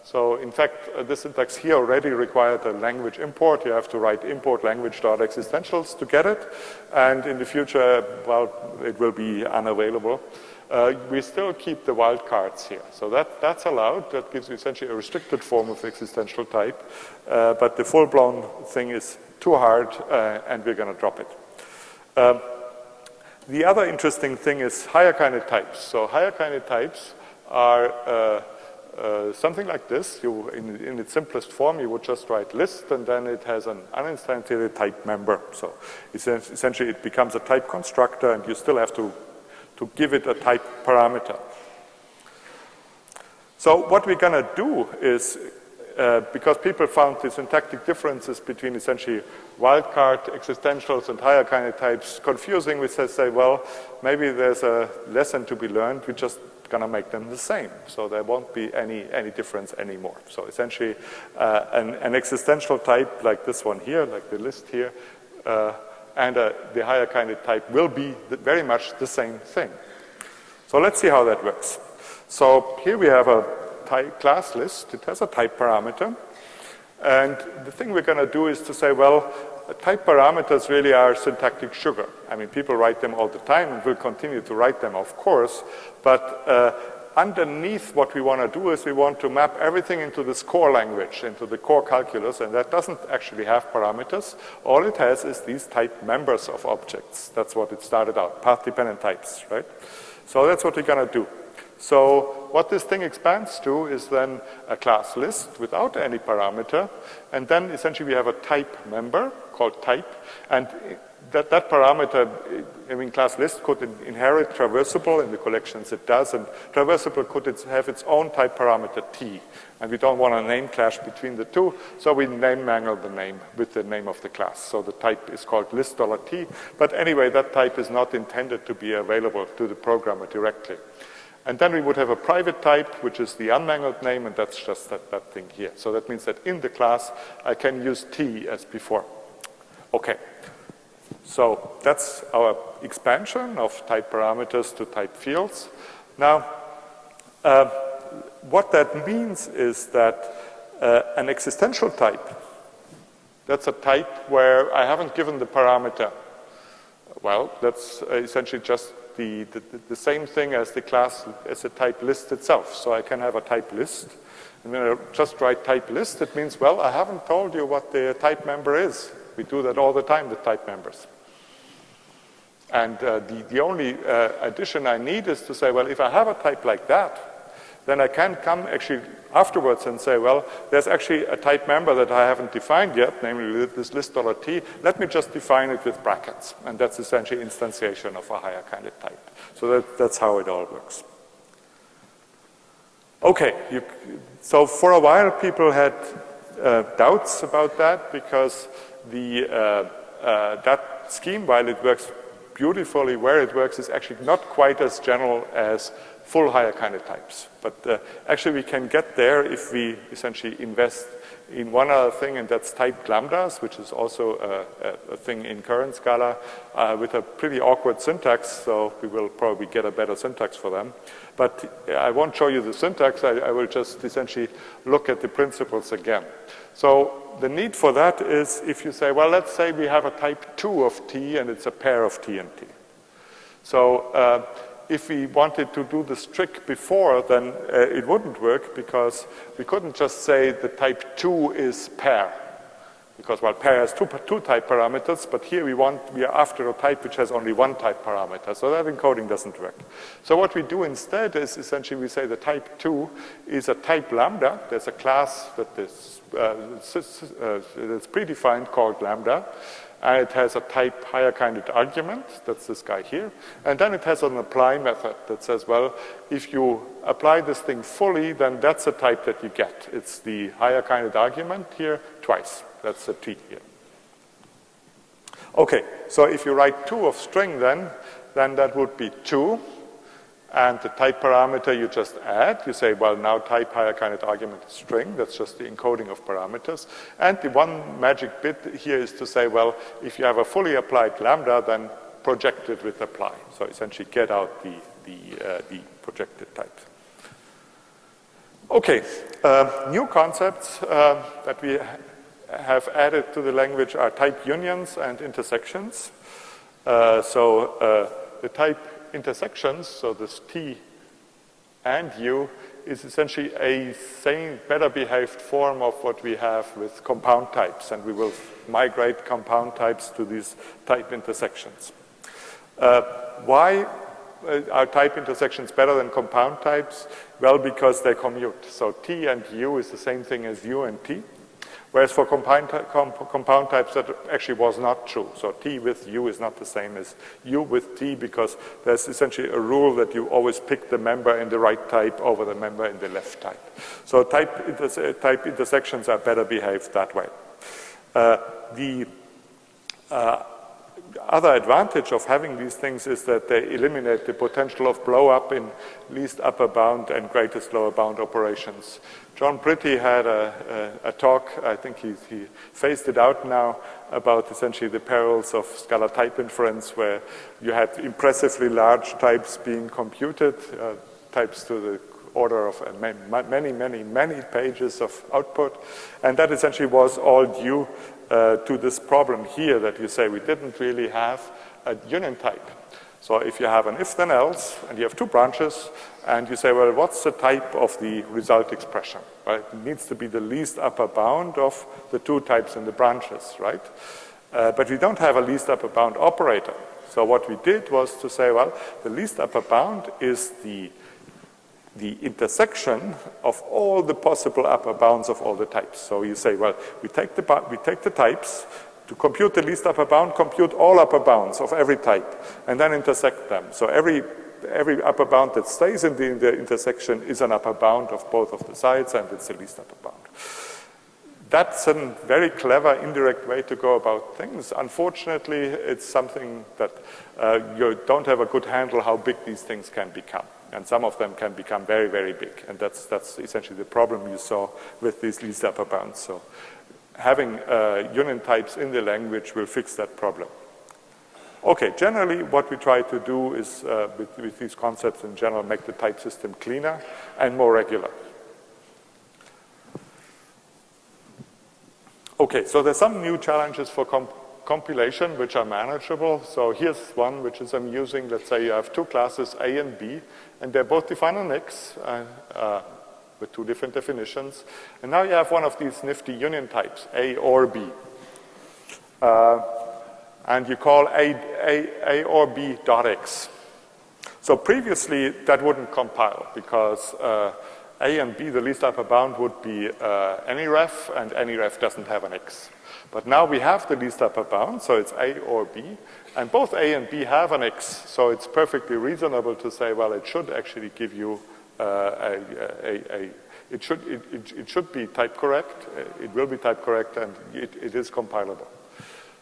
So in fact, this syntax here already required a language import. You have to write import language.existentials to get it. And in the future, well, it will be unavailable. We still keep the wildcards here. So that's allowed. That gives you essentially a restricted form of existential type. But the full-blown thing is too hard, and we're going to drop it. The other interesting thing is higher kind of types. So higher kind of types are something like this. In its simplest form, you would just write list, and then it has an uninstantiated type member. So essentially, it becomes a type constructor, and you still have to give it a type parameter. So what we're going to do is because people found the syntactic differences between essentially wildcard existentials and higher kind of types confusing, we say, well, maybe there's a lesson to be learned. We're just going to make them the same. So there won't be any difference anymore. So essentially, an existential type like this one here, like the list here, and the higher kind of type will be very much the same thing. So let's see how that works. So here we have a type class list. It has a type parameter. And the thing we're going to do is to say, well, type parameters really are syntactic sugar. I mean, people write them all the time and will continue to write them, of course. But underneath what we want to do is we want to map everything into this core language, into the core calculus, and that doesn't actually have parameters. All it has is these type members of objects. That's what it started out, path-dependent types, right? So that's what we're going to do. So what this thing expands to is then a class list without any parameter, and then essentially we have a type member called type, and that parameter, I mean, class list could inherit traversable in the collections it does, and traversable could have its own type parameter t, and we don't want a name clash between the two, so we name mangle the name with the name of the class. So the type is called list$t, but anyway, that type is not intended to be available to the programmer directly. And then we would have a private type, which is the unmangled name, and that's just that thing here. So that means that in the class, I can use t as before. Okay. So that's our expansion of type parameters to type fields. Now, what that means is that an existential type, that's a type where I haven't given the parameter. Well, that's essentially just the same thing as the class, as a type list itself. So I can have a type list, and when I just write type list, it means, well, I haven't told you what the type member is. We do that all the time with type members. And the only addition I need is to say, well, if I have a type like that, then I can come actually afterwards and say, well, there's actually a type member that I haven't defined yet, namely this list$t. Let me just define it with brackets. And that's essentially instantiation of a higher kind of type. So that's how it all works. Okay, so for a while people had doubts about that because that scheme, while it works beautifully, where it works is actually not quite as general as full higher kind of types. But actually we can get there if we essentially invest in one other thing, and that's typed lambdas, which is also a thing in current Scala with a pretty awkward syntax, so we will probably get a better syntax for them. But I won't show you the syntax, I will just essentially look at the principles again. So the need for that is if you say, well, let's say we have a type 2 of t and it's a pair of t and t. So if we wanted to do this trick before, then it wouldn't work because we couldn't just say the type 2 is pair. Because, well, pair has two type parameters, but here we are after a type which has only one type parameter. So that encoding doesn't work. So what we do instead is essentially we say the type 2 is a type lambda. There's a class that is that's predefined called lambda. And it has a type higher kind of argument, that's this guy here. And then it has an apply method that says, well, if you apply this thing fully, then that's a type that you get. It's the higher kind of argument here twice. That's a t here. Okay, so if you write 2 of string then that would be 2. And the type parameter you just add, you say, well, now type higher kind of argument is string. That's just the encoding of parameters. And the one magic bit here is to say, well, if you have a fully applied lambda, then project it with apply. So essentially get out the projected type. Okay, new concepts that we have added to the language are type unions and intersections. The type intersections, so this t and u, is essentially a same, better behaved form of what we have with compound types, and we will migrate compound types to these type intersections. Why are type intersections better than compound types? Well, because they commute. So t and u is the same thing as u and t. Whereas for compound types, that actually was not true. So T with U is not the same as U with T, because there's essentially a rule that you always pick the member in the right type over the member in the left type. So type intersections are better behaved that way. The other advantage of having these things is that they eliminate the potential of blow-up in least upper bound and greatest lower bound operations. John Britty had a talk, I think he phased it out now, about essentially the perils of Scala type inference, where you had impressively large types being computed, types to the order of many pages of output, and that essentially was all due to this problem here that you say we didn't really have a union type. So if you have an if then else and you have two branches and you say, well, what's the type of the result expression? Right? It needs to be the least upper bound of the two types in the branches, right? But we don't have a least upper bound operator. So what we did was to say, well, the least upper bound is the intersection of all the possible upper bounds of all the types. So you say, well, we take the types, to compute the least upper bound, compute all upper bounds of every type, and then intersect them. So every upper bound that stays in the intersection is an upper bound of both of the sides, and it's the least upper bound. That's a very clever indirect way to go about things. Unfortunately, it's something that you don't have a good handle how big these things can become. And some of them can become very, very big. And that's essentially the problem you saw with these least upper bounds. So having union types in the language will fix that problem. Okay, generally what we try to do is, with these concepts in general, make the type system cleaner and more regular. Okay, so there's some new challenges for compilation which are manageable. So here's one which is I'm using. Let's say you have two classes, A and B, and they're both defined on X with two different definitions. And now you have one of these nifty union types, A or B. And you call A or B dot X. So previously that wouldn't compile because A and B, the least upper bound, would be any ref, and any ref doesn't have an X. But now we have the least upper bound, so it's A or B, and both A and B have an X, so it's perfectly reasonable to say, well, it should actually give you it should be type correct, it will be type correct, and it is compilable.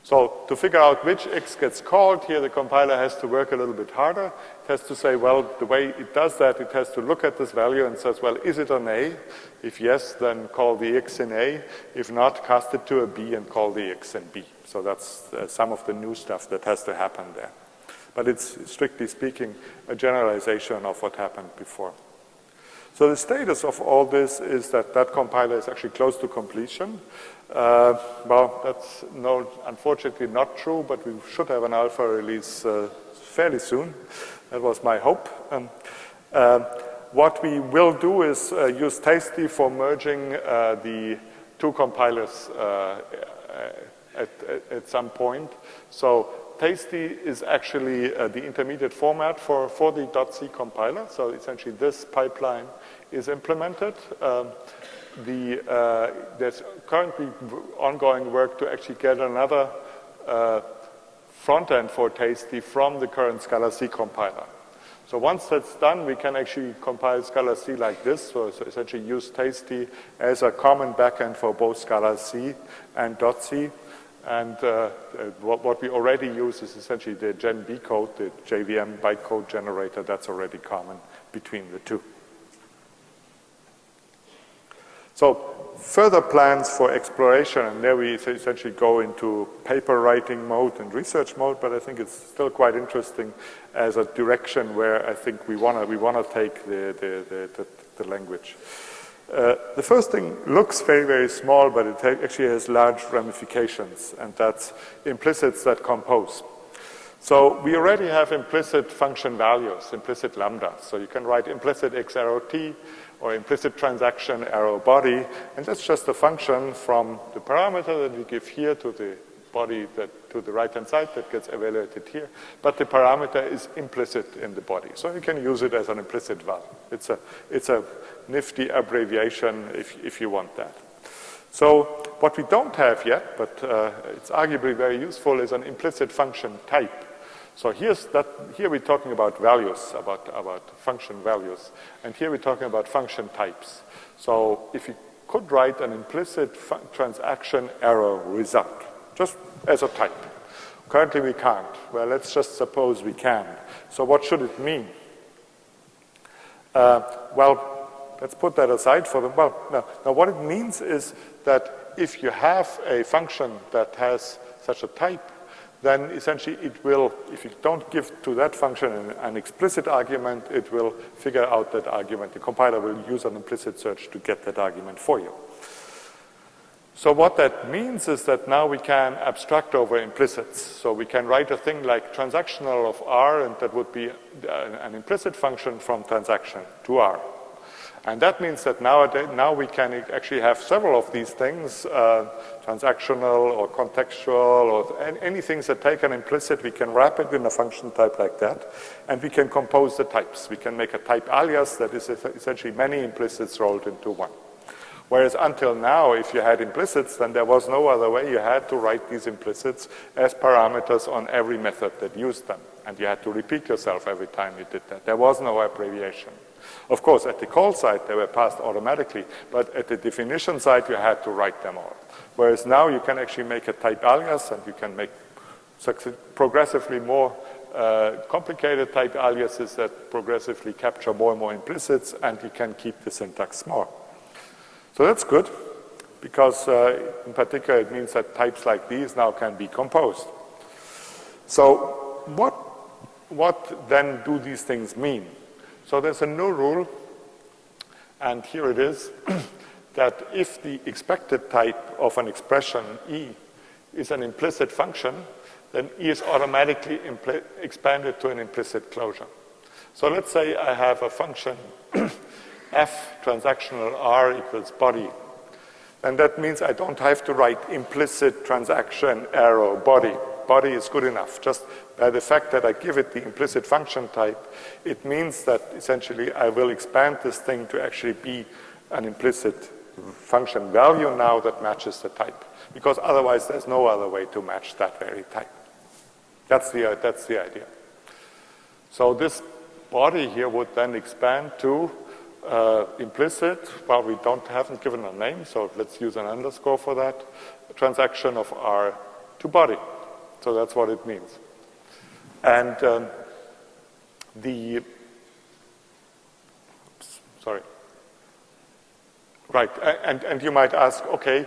So to figure out which X gets called here, the compiler has to work a little bit harder. It has to say, well, the way it does that, it has to look at this value and says, well, is it an A? If yes, then call the X in A. If not, cast it to a B and call the X in B. So that's some of the new stuff that has to happen there. But it's, strictly speaking, a generalization of what happened before. So the status of all this is that that compiler is actually close to completion. Well, that's unfortunately not true, but we should have an alpha release fairly soon. That was my hope. What we will do is use Tasty for merging the two compilers at some point. So Tasty is actually the intermediate format for the .c compiler. So essentially this pipeline is implemented. There's currently ongoing work to actually get another front end for Tasty from the current Scala C compiler. So once that's done, we can actually compile Scala C like this. So essentially use Tasty as a common backend for both Scala C and .c. And what we already use is essentially the Gen B code, the JVM bytecode generator. That's already common between the two. So further plans for exploration, and there we essentially go into paper writing mode and research mode, but I think it's still quite interesting as a direction where I think we want to take the language. The first thing looks very, very small, but it actually has large ramifications, and that's implicits that compose. So we already have implicit function values, implicit lambdas. So you can write implicit x arrow t, or implicit transaction arrow body, and that's just a function from the parameter that we give here to the body to the right-hand side that gets evaluated here, but the parameter is implicit in the body. So you can use it as an implicit val. It's a nifty abbreviation if you want that. So what we don't have yet, but it's arguably very useful, is an implicit function type. So here we're talking about values, about function values. And here we're talking about function types. So if you could write an implicit transaction error result, just as a type. Currently we can't. Well, let's just suppose we can. So what should it mean? Well, let's put that aside for the, well, now what it means is that if you have a function that has such a type, then essentially it will, if you don't give to that function an explicit argument, it will figure out that argument. The compiler will use an implicit search to get that argument for you. So what that means is that now we can abstract over implicits. So we can write a thing like transactional of R, and that would be an implicit function from transaction to R. And that means that now we can actually have several of these things, transactional or contextual or any things that take an implicit, we can wrap it in a function type like that, and we can compose the types. We can make a type alias that is essentially many implicits rolled into one. Whereas until now, if you had implicits, then there was no other way. You had to write these implicits as parameters on every method that used them. And you had to repeat yourself every time you did that. There was no abbreviation. Of course, at the call side, they were passed automatically, but at the definition side, you had to write them all. Whereas now you can actually make a type alias, and you can make progressively more complicated type aliases that progressively capture more and more implicits, and you can keep the syntax small. So that's good, because in particular, it means that types like these now can be composed. So what then do these things mean? So there's a new rule, and here it is, that if the expected type of an expression E is an implicit function, then E is automatically expanded to an implicit closure. So let's say I have a function f transactional R equals body. And that means I don't have to write implicit transaction arrow body. Body is good enough. Just by the fact that I give it the implicit function type, it means that essentially I will expand this thing to actually be an implicit function value now that matches the type. Because otherwise there's no other way to match that very type. That's the idea. So this body here would then expand to implicit, well, we haven't given a name, so let's use an underscore for that, a transaction of R to body. So that's what it means. And and you might ask, okay,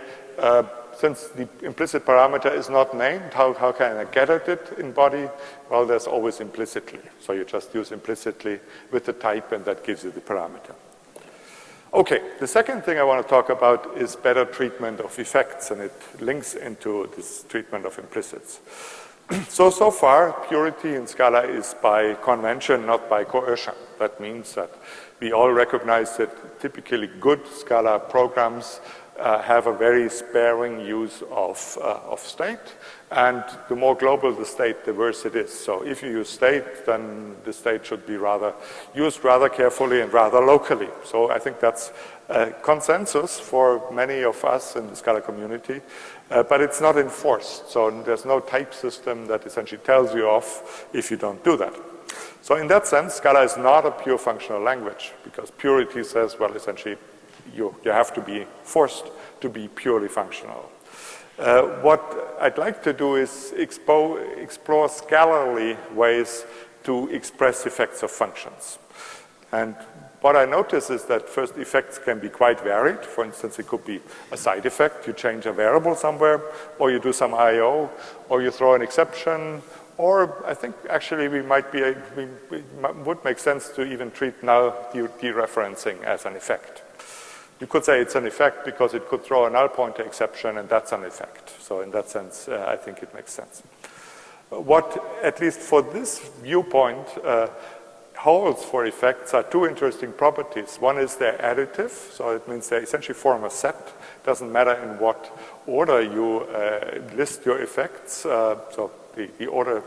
since the implicit parameter is not named, how can I get at it in body? Well, there's always implicitly. So you just use implicitly with the type, and that gives you the parameter. Okay, the second thing I want to talk about is better treatment of effects, and it links into this treatment of implicits. So far, purity in Scala is by convention, not by coercion. That means that we all recognize that typically good Scala programs have a very sparing use of state, and the more global the state, the worse it is. So if you use state, then the state should be used rather carefully and rather locally. So I think that's a consensus for many of us in the Scala community, but it's not enforced. So there's no type system that essentially tells you off if you don't do that. So in that sense, Scala is not a pure functional language, because purity says, well, essentially, you have to be forced to be purely functional. What I'd like to do is explore scholarly ways to express effects of functions. And what I notice is that first, effects can be quite varied. For instance, it could be a side effect. You change a variable somewhere, or you do some I/O, or you throw an exception, or I think actually it would make sense to even treat null dereferencing as an effect. You could say it's an effect because it could throw a null pointer exception, and that's an effect. So in that sense, I think it makes sense. What, at least for this viewpoint, holds for effects are two interesting properties. One is they're additive, so it means they essentially form a set. Doesn't matter in what order you list your effects. So the order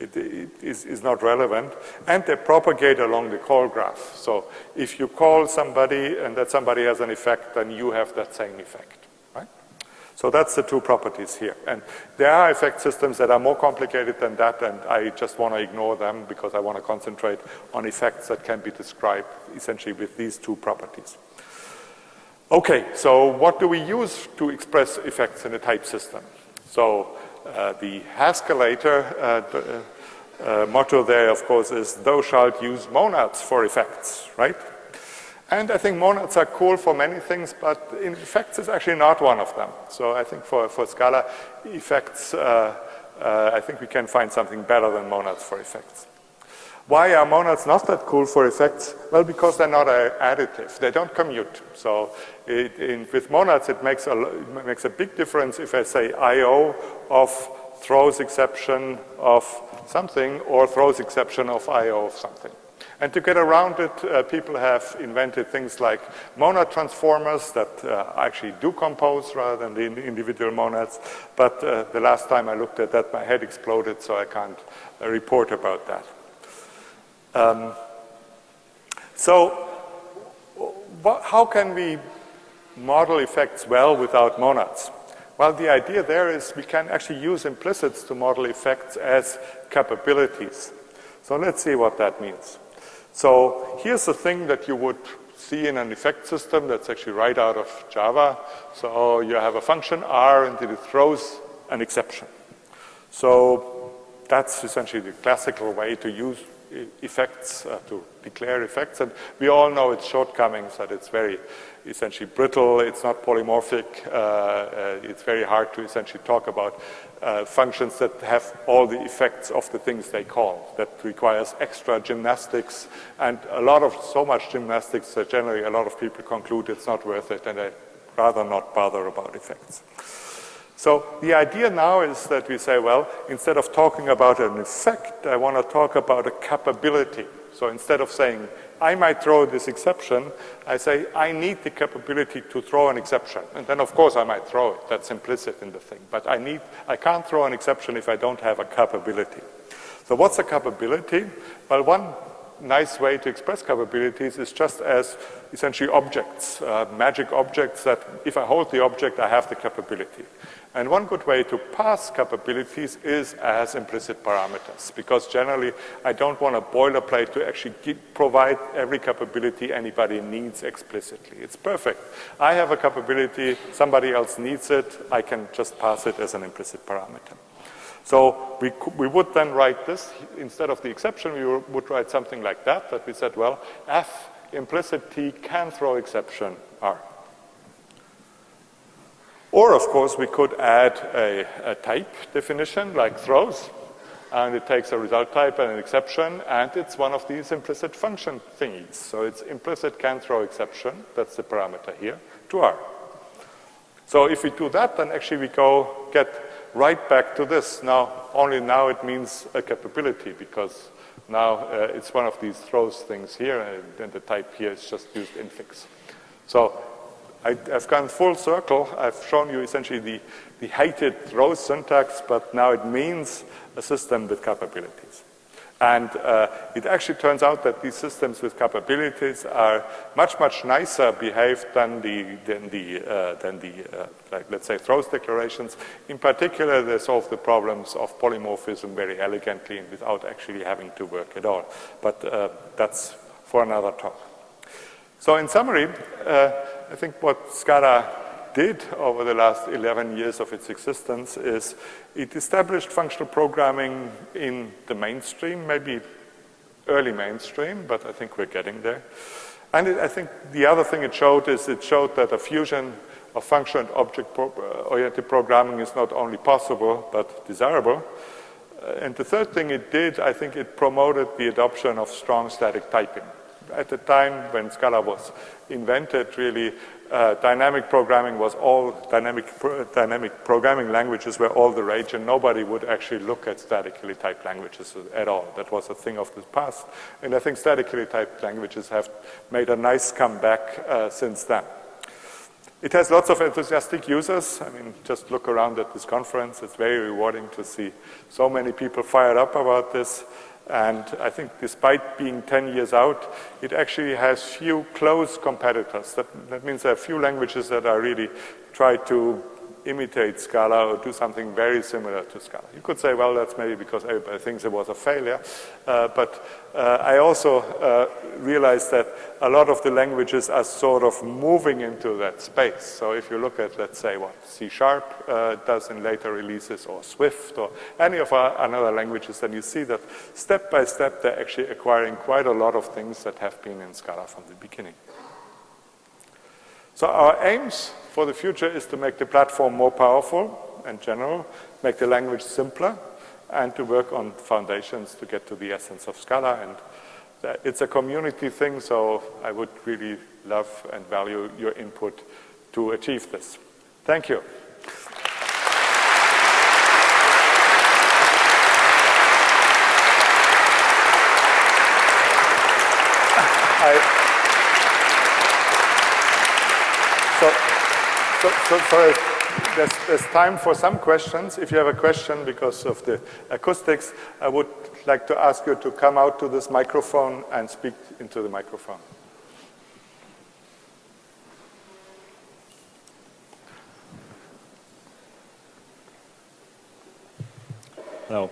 is not relevant, and they propagate along the call graph. So if you call somebody and that somebody has an effect, then you have that same effect. So that's the two properties here. And there are effect systems that are more complicated than that, and I just want to ignore them because I want to concentrate on effects that can be described essentially with these two properties. Okay, so what do we use to express effects in a type system? So the Haskell'ator motto there, of course, is thou shalt use monads for effects, right? And I think monads are cool for many things, but in effects is actually not one of them. So I think for Scala effects, I think we can find something better than monads for effects. Why are monads not that cool for effects? Well, because they're not additive. They don't commute. So with monads, it makes a big difference if I say IO of throws exception of something or throws exception of IO of something. And to get around it, people have invented things like monad transformers that actually do compose rather than the individual monads. But the last time I looked at that, my head exploded, so I can't report about that. How can we model effects well without monads? Well, the idea there is we can actually use implicits to model effects as capabilities. So let's see what that means. So here's the thing that you would see in an effect system that's actually right out of Java. So you have a function R and it throws an exception. So that's essentially the classical way to use effects, to declare effects. And we all know its shortcomings, that it's very essentially brittle, it's not polymorphic, it's very hard to essentially talk about functions that have all the effects of the things they call. That requires extra gymnastics, and so much gymnastics that generally a lot of people conclude it's not worth it, and they'd rather not bother about effects. So the idea now is that we say, well, instead of talking about an effect, I want to talk about a capability. So instead of saying, I might throw this exception, I say, I need the capability to throw an exception. And then, of course, I might throw it. That's implicit in the thing. But I can't throw an exception if I don't have a capability. So what's a capability? Well, one nice way to express capabilities is just as essentially objects, magic objects that if I hold the object, I have the capability. And one good way to pass capabilities is as implicit parameters, because generally I don't want a boilerplate to actually provide every capability anybody needs explicitly. It's perfect. I have a capability, somebody else needs it, I can just pass it as an implicit parameter. So we would then write this, instead of the exception, we would write something like that we said, well, F implicit T can throw exception R. Or, of course, we could add a type definition like throws, and it takes a result type and an exception, and it's one of these implicit function thingies. So it's implicit can throw exception, that's the parameter here, to R. So if we do that, then actually we get right back to this. Only now it means a capability, because now it's one of these throws things here, and the type here is just used infix. So I've gone full circle. I've shown you essentially the hated throws syntax, but now it means a system with capabilities. And it actually turns out that these systems with capabilities are much, much nicer behaved than like, let's say, throws declarations. In particular, they solve the problems of polymorphism very elegantly and without actually having to work at all. But that's for another talk. So in summary, I think what Scala did over the last 11 years of its existence is it established functional programming in the mainstream, maybe early mainstream, but I think we're getting there. And I think the other thing it showed that a fusion of function and object-oriented programming is not only possible, but desirable. And the third thing it did, I think it promoted the adoption of strong static typing. At the time when Scala was invented, really, dynamic programming was all dynamic programming languages were all the rage, and nobody would actually look at statically typed languages at all. That was a thing of the past, and I think statically typed languages have made a nice comeback since then. It has lots of enthusiastic users. I mean, just look around at this conference. It's very rewarding to see so many people fired up about this. And I think despite being 10 years out, it actually has few close competitors. That means there are few languages that are really try to imitate Scala or do something very similar to Scala. You could say, well, that's maybe because everybody thinks it was a failure. But I also realized that a lot of the languages are sort of moving into that space. So if you look at, let's say, what C# does in later releases, or Swift, or any of our other languages, then you see that step by step they're actually acquiring quite a lot of things that have been in Scala from the beginning. So our aims for the future is to make the platform more powerful and general, make the language simpler, and to work on foundations to get to the essence of Scala. And it's a community thing, so I would really love and value your input to achieve this. Thank you. So there's time for some questions. If you have a question because of the acoustics, I would like to ask you to come out to this microphone and speak into the microphone. Hello.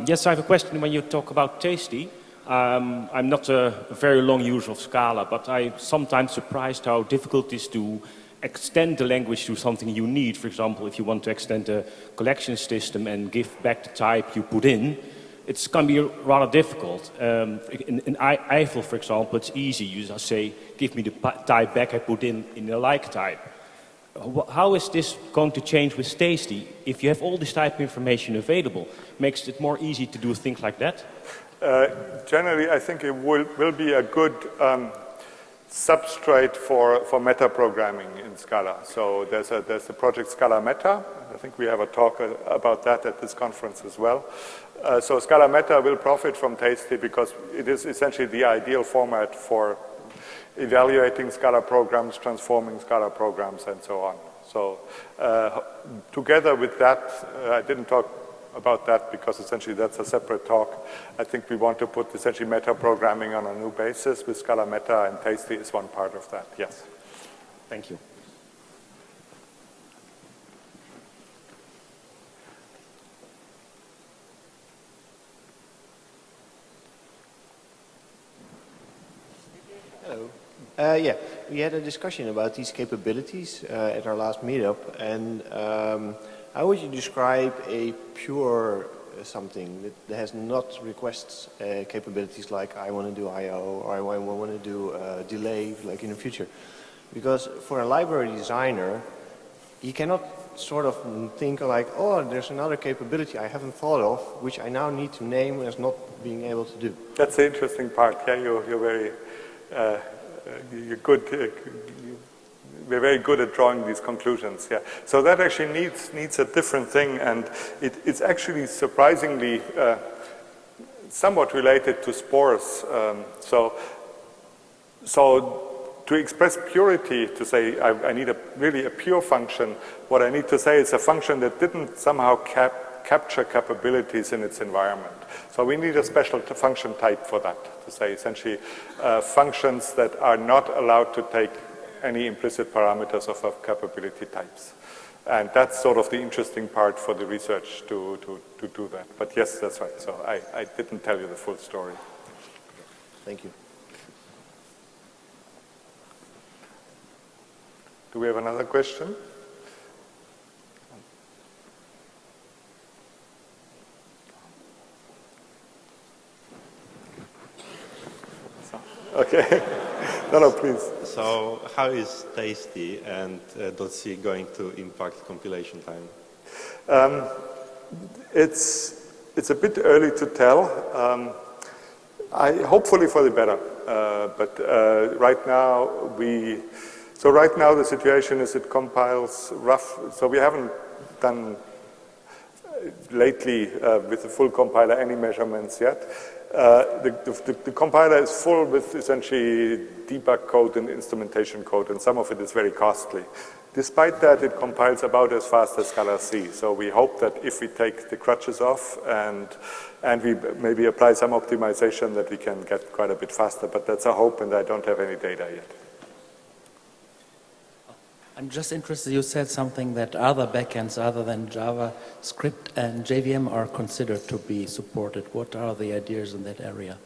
Yes, I have a question when you talk about tasty. I'm not a very long user of Scala, but I'm sometimes surprised how difficult it is to extend the language to something you need. For example, if you want to extend a collection system and give back the type you put in, it's going to be rather difficult. In EPFL, for example, it's easy. You just say, give me the type back I put in the like type. How is this going to change with tasty? If you have all this type of information available, makes it more easy to do things like that? Generally, I think it will be a good substrate for meta-programming in Scala. So there's the project Scala Meta. I think we have a talk about that at this conference as well. So Scala Meta will profit from Tasty because it is essentially the ideal format for evaluating Scala programs, transforming Scala programs, and so on. So together with that, I didn't talk about that because essentially that's a separate talk. I think we want to put essentially meta-programming on a new basis with Scala Meta, and Tasty is one part of that, yes. Thank you. Hello. Yeah, we had a discussion about these capabilities at our last meetup, and how would you describe a pure something that has not requests capabilities like I want to do I/O or I want to do delay like in the future? Because for a library designer, you cannot sort of think like, oh, there's another capability I haven't thought of, which I now need to name as not being able to do. That's the interesting part. Yeah, you're very you're good. We're very good at drawing these conclusions. Yeah. So that actually needs a different thing, and it's actually surprisingly somewhat related to spores. So to express purity, to say I need really a pure function, what I need to say is a function that didn't somehow capture capabilities in its environment. So we need a special function type for that, to say essentially functions that are not allowed to take any implicit parameters of capability types. And that's sort of the interesting part for the research to do that. But yes, that's right. So I didn't tell you the full story. Thank you. Do we have another question? Okay. No, please. So how is Tasty and .c going to impact compilation time? It's a bit early to tell. Hopefully for the better. But right now the situation is it compiles rough. So we haven't done lately with the full compiler any measurements yet. the compiler is full with essentially debug code and instrumentation code, and some of it is very costly. Despite that, it compiles about as fast as Scala C. So we hope that if we take the crutches off and we maybe apply some optimization, that we can get quite a bit faster. But that's a hope, and I don't have any data yet. I'm just interested, you said something that other backends other than JavaScript and JVM are considered to be supported. What are the ideas in that area?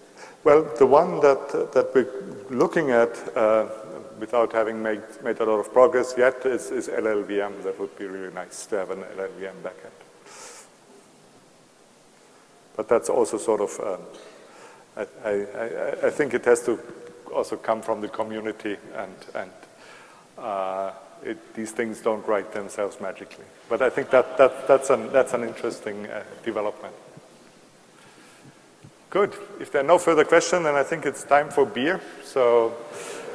Well, the one that we're looking at, without having made a lot of progress yet, is LLVM. That would be really nice to have an LLVM backend. But that's also sort of, I think it has to also come from the community, and these things don't write themselves magically. But I think that's an interesting development. Good. If there are no further questions, then I think it's time for beer. So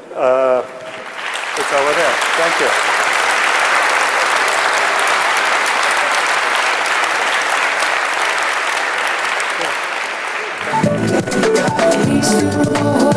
it's over there. Thank you.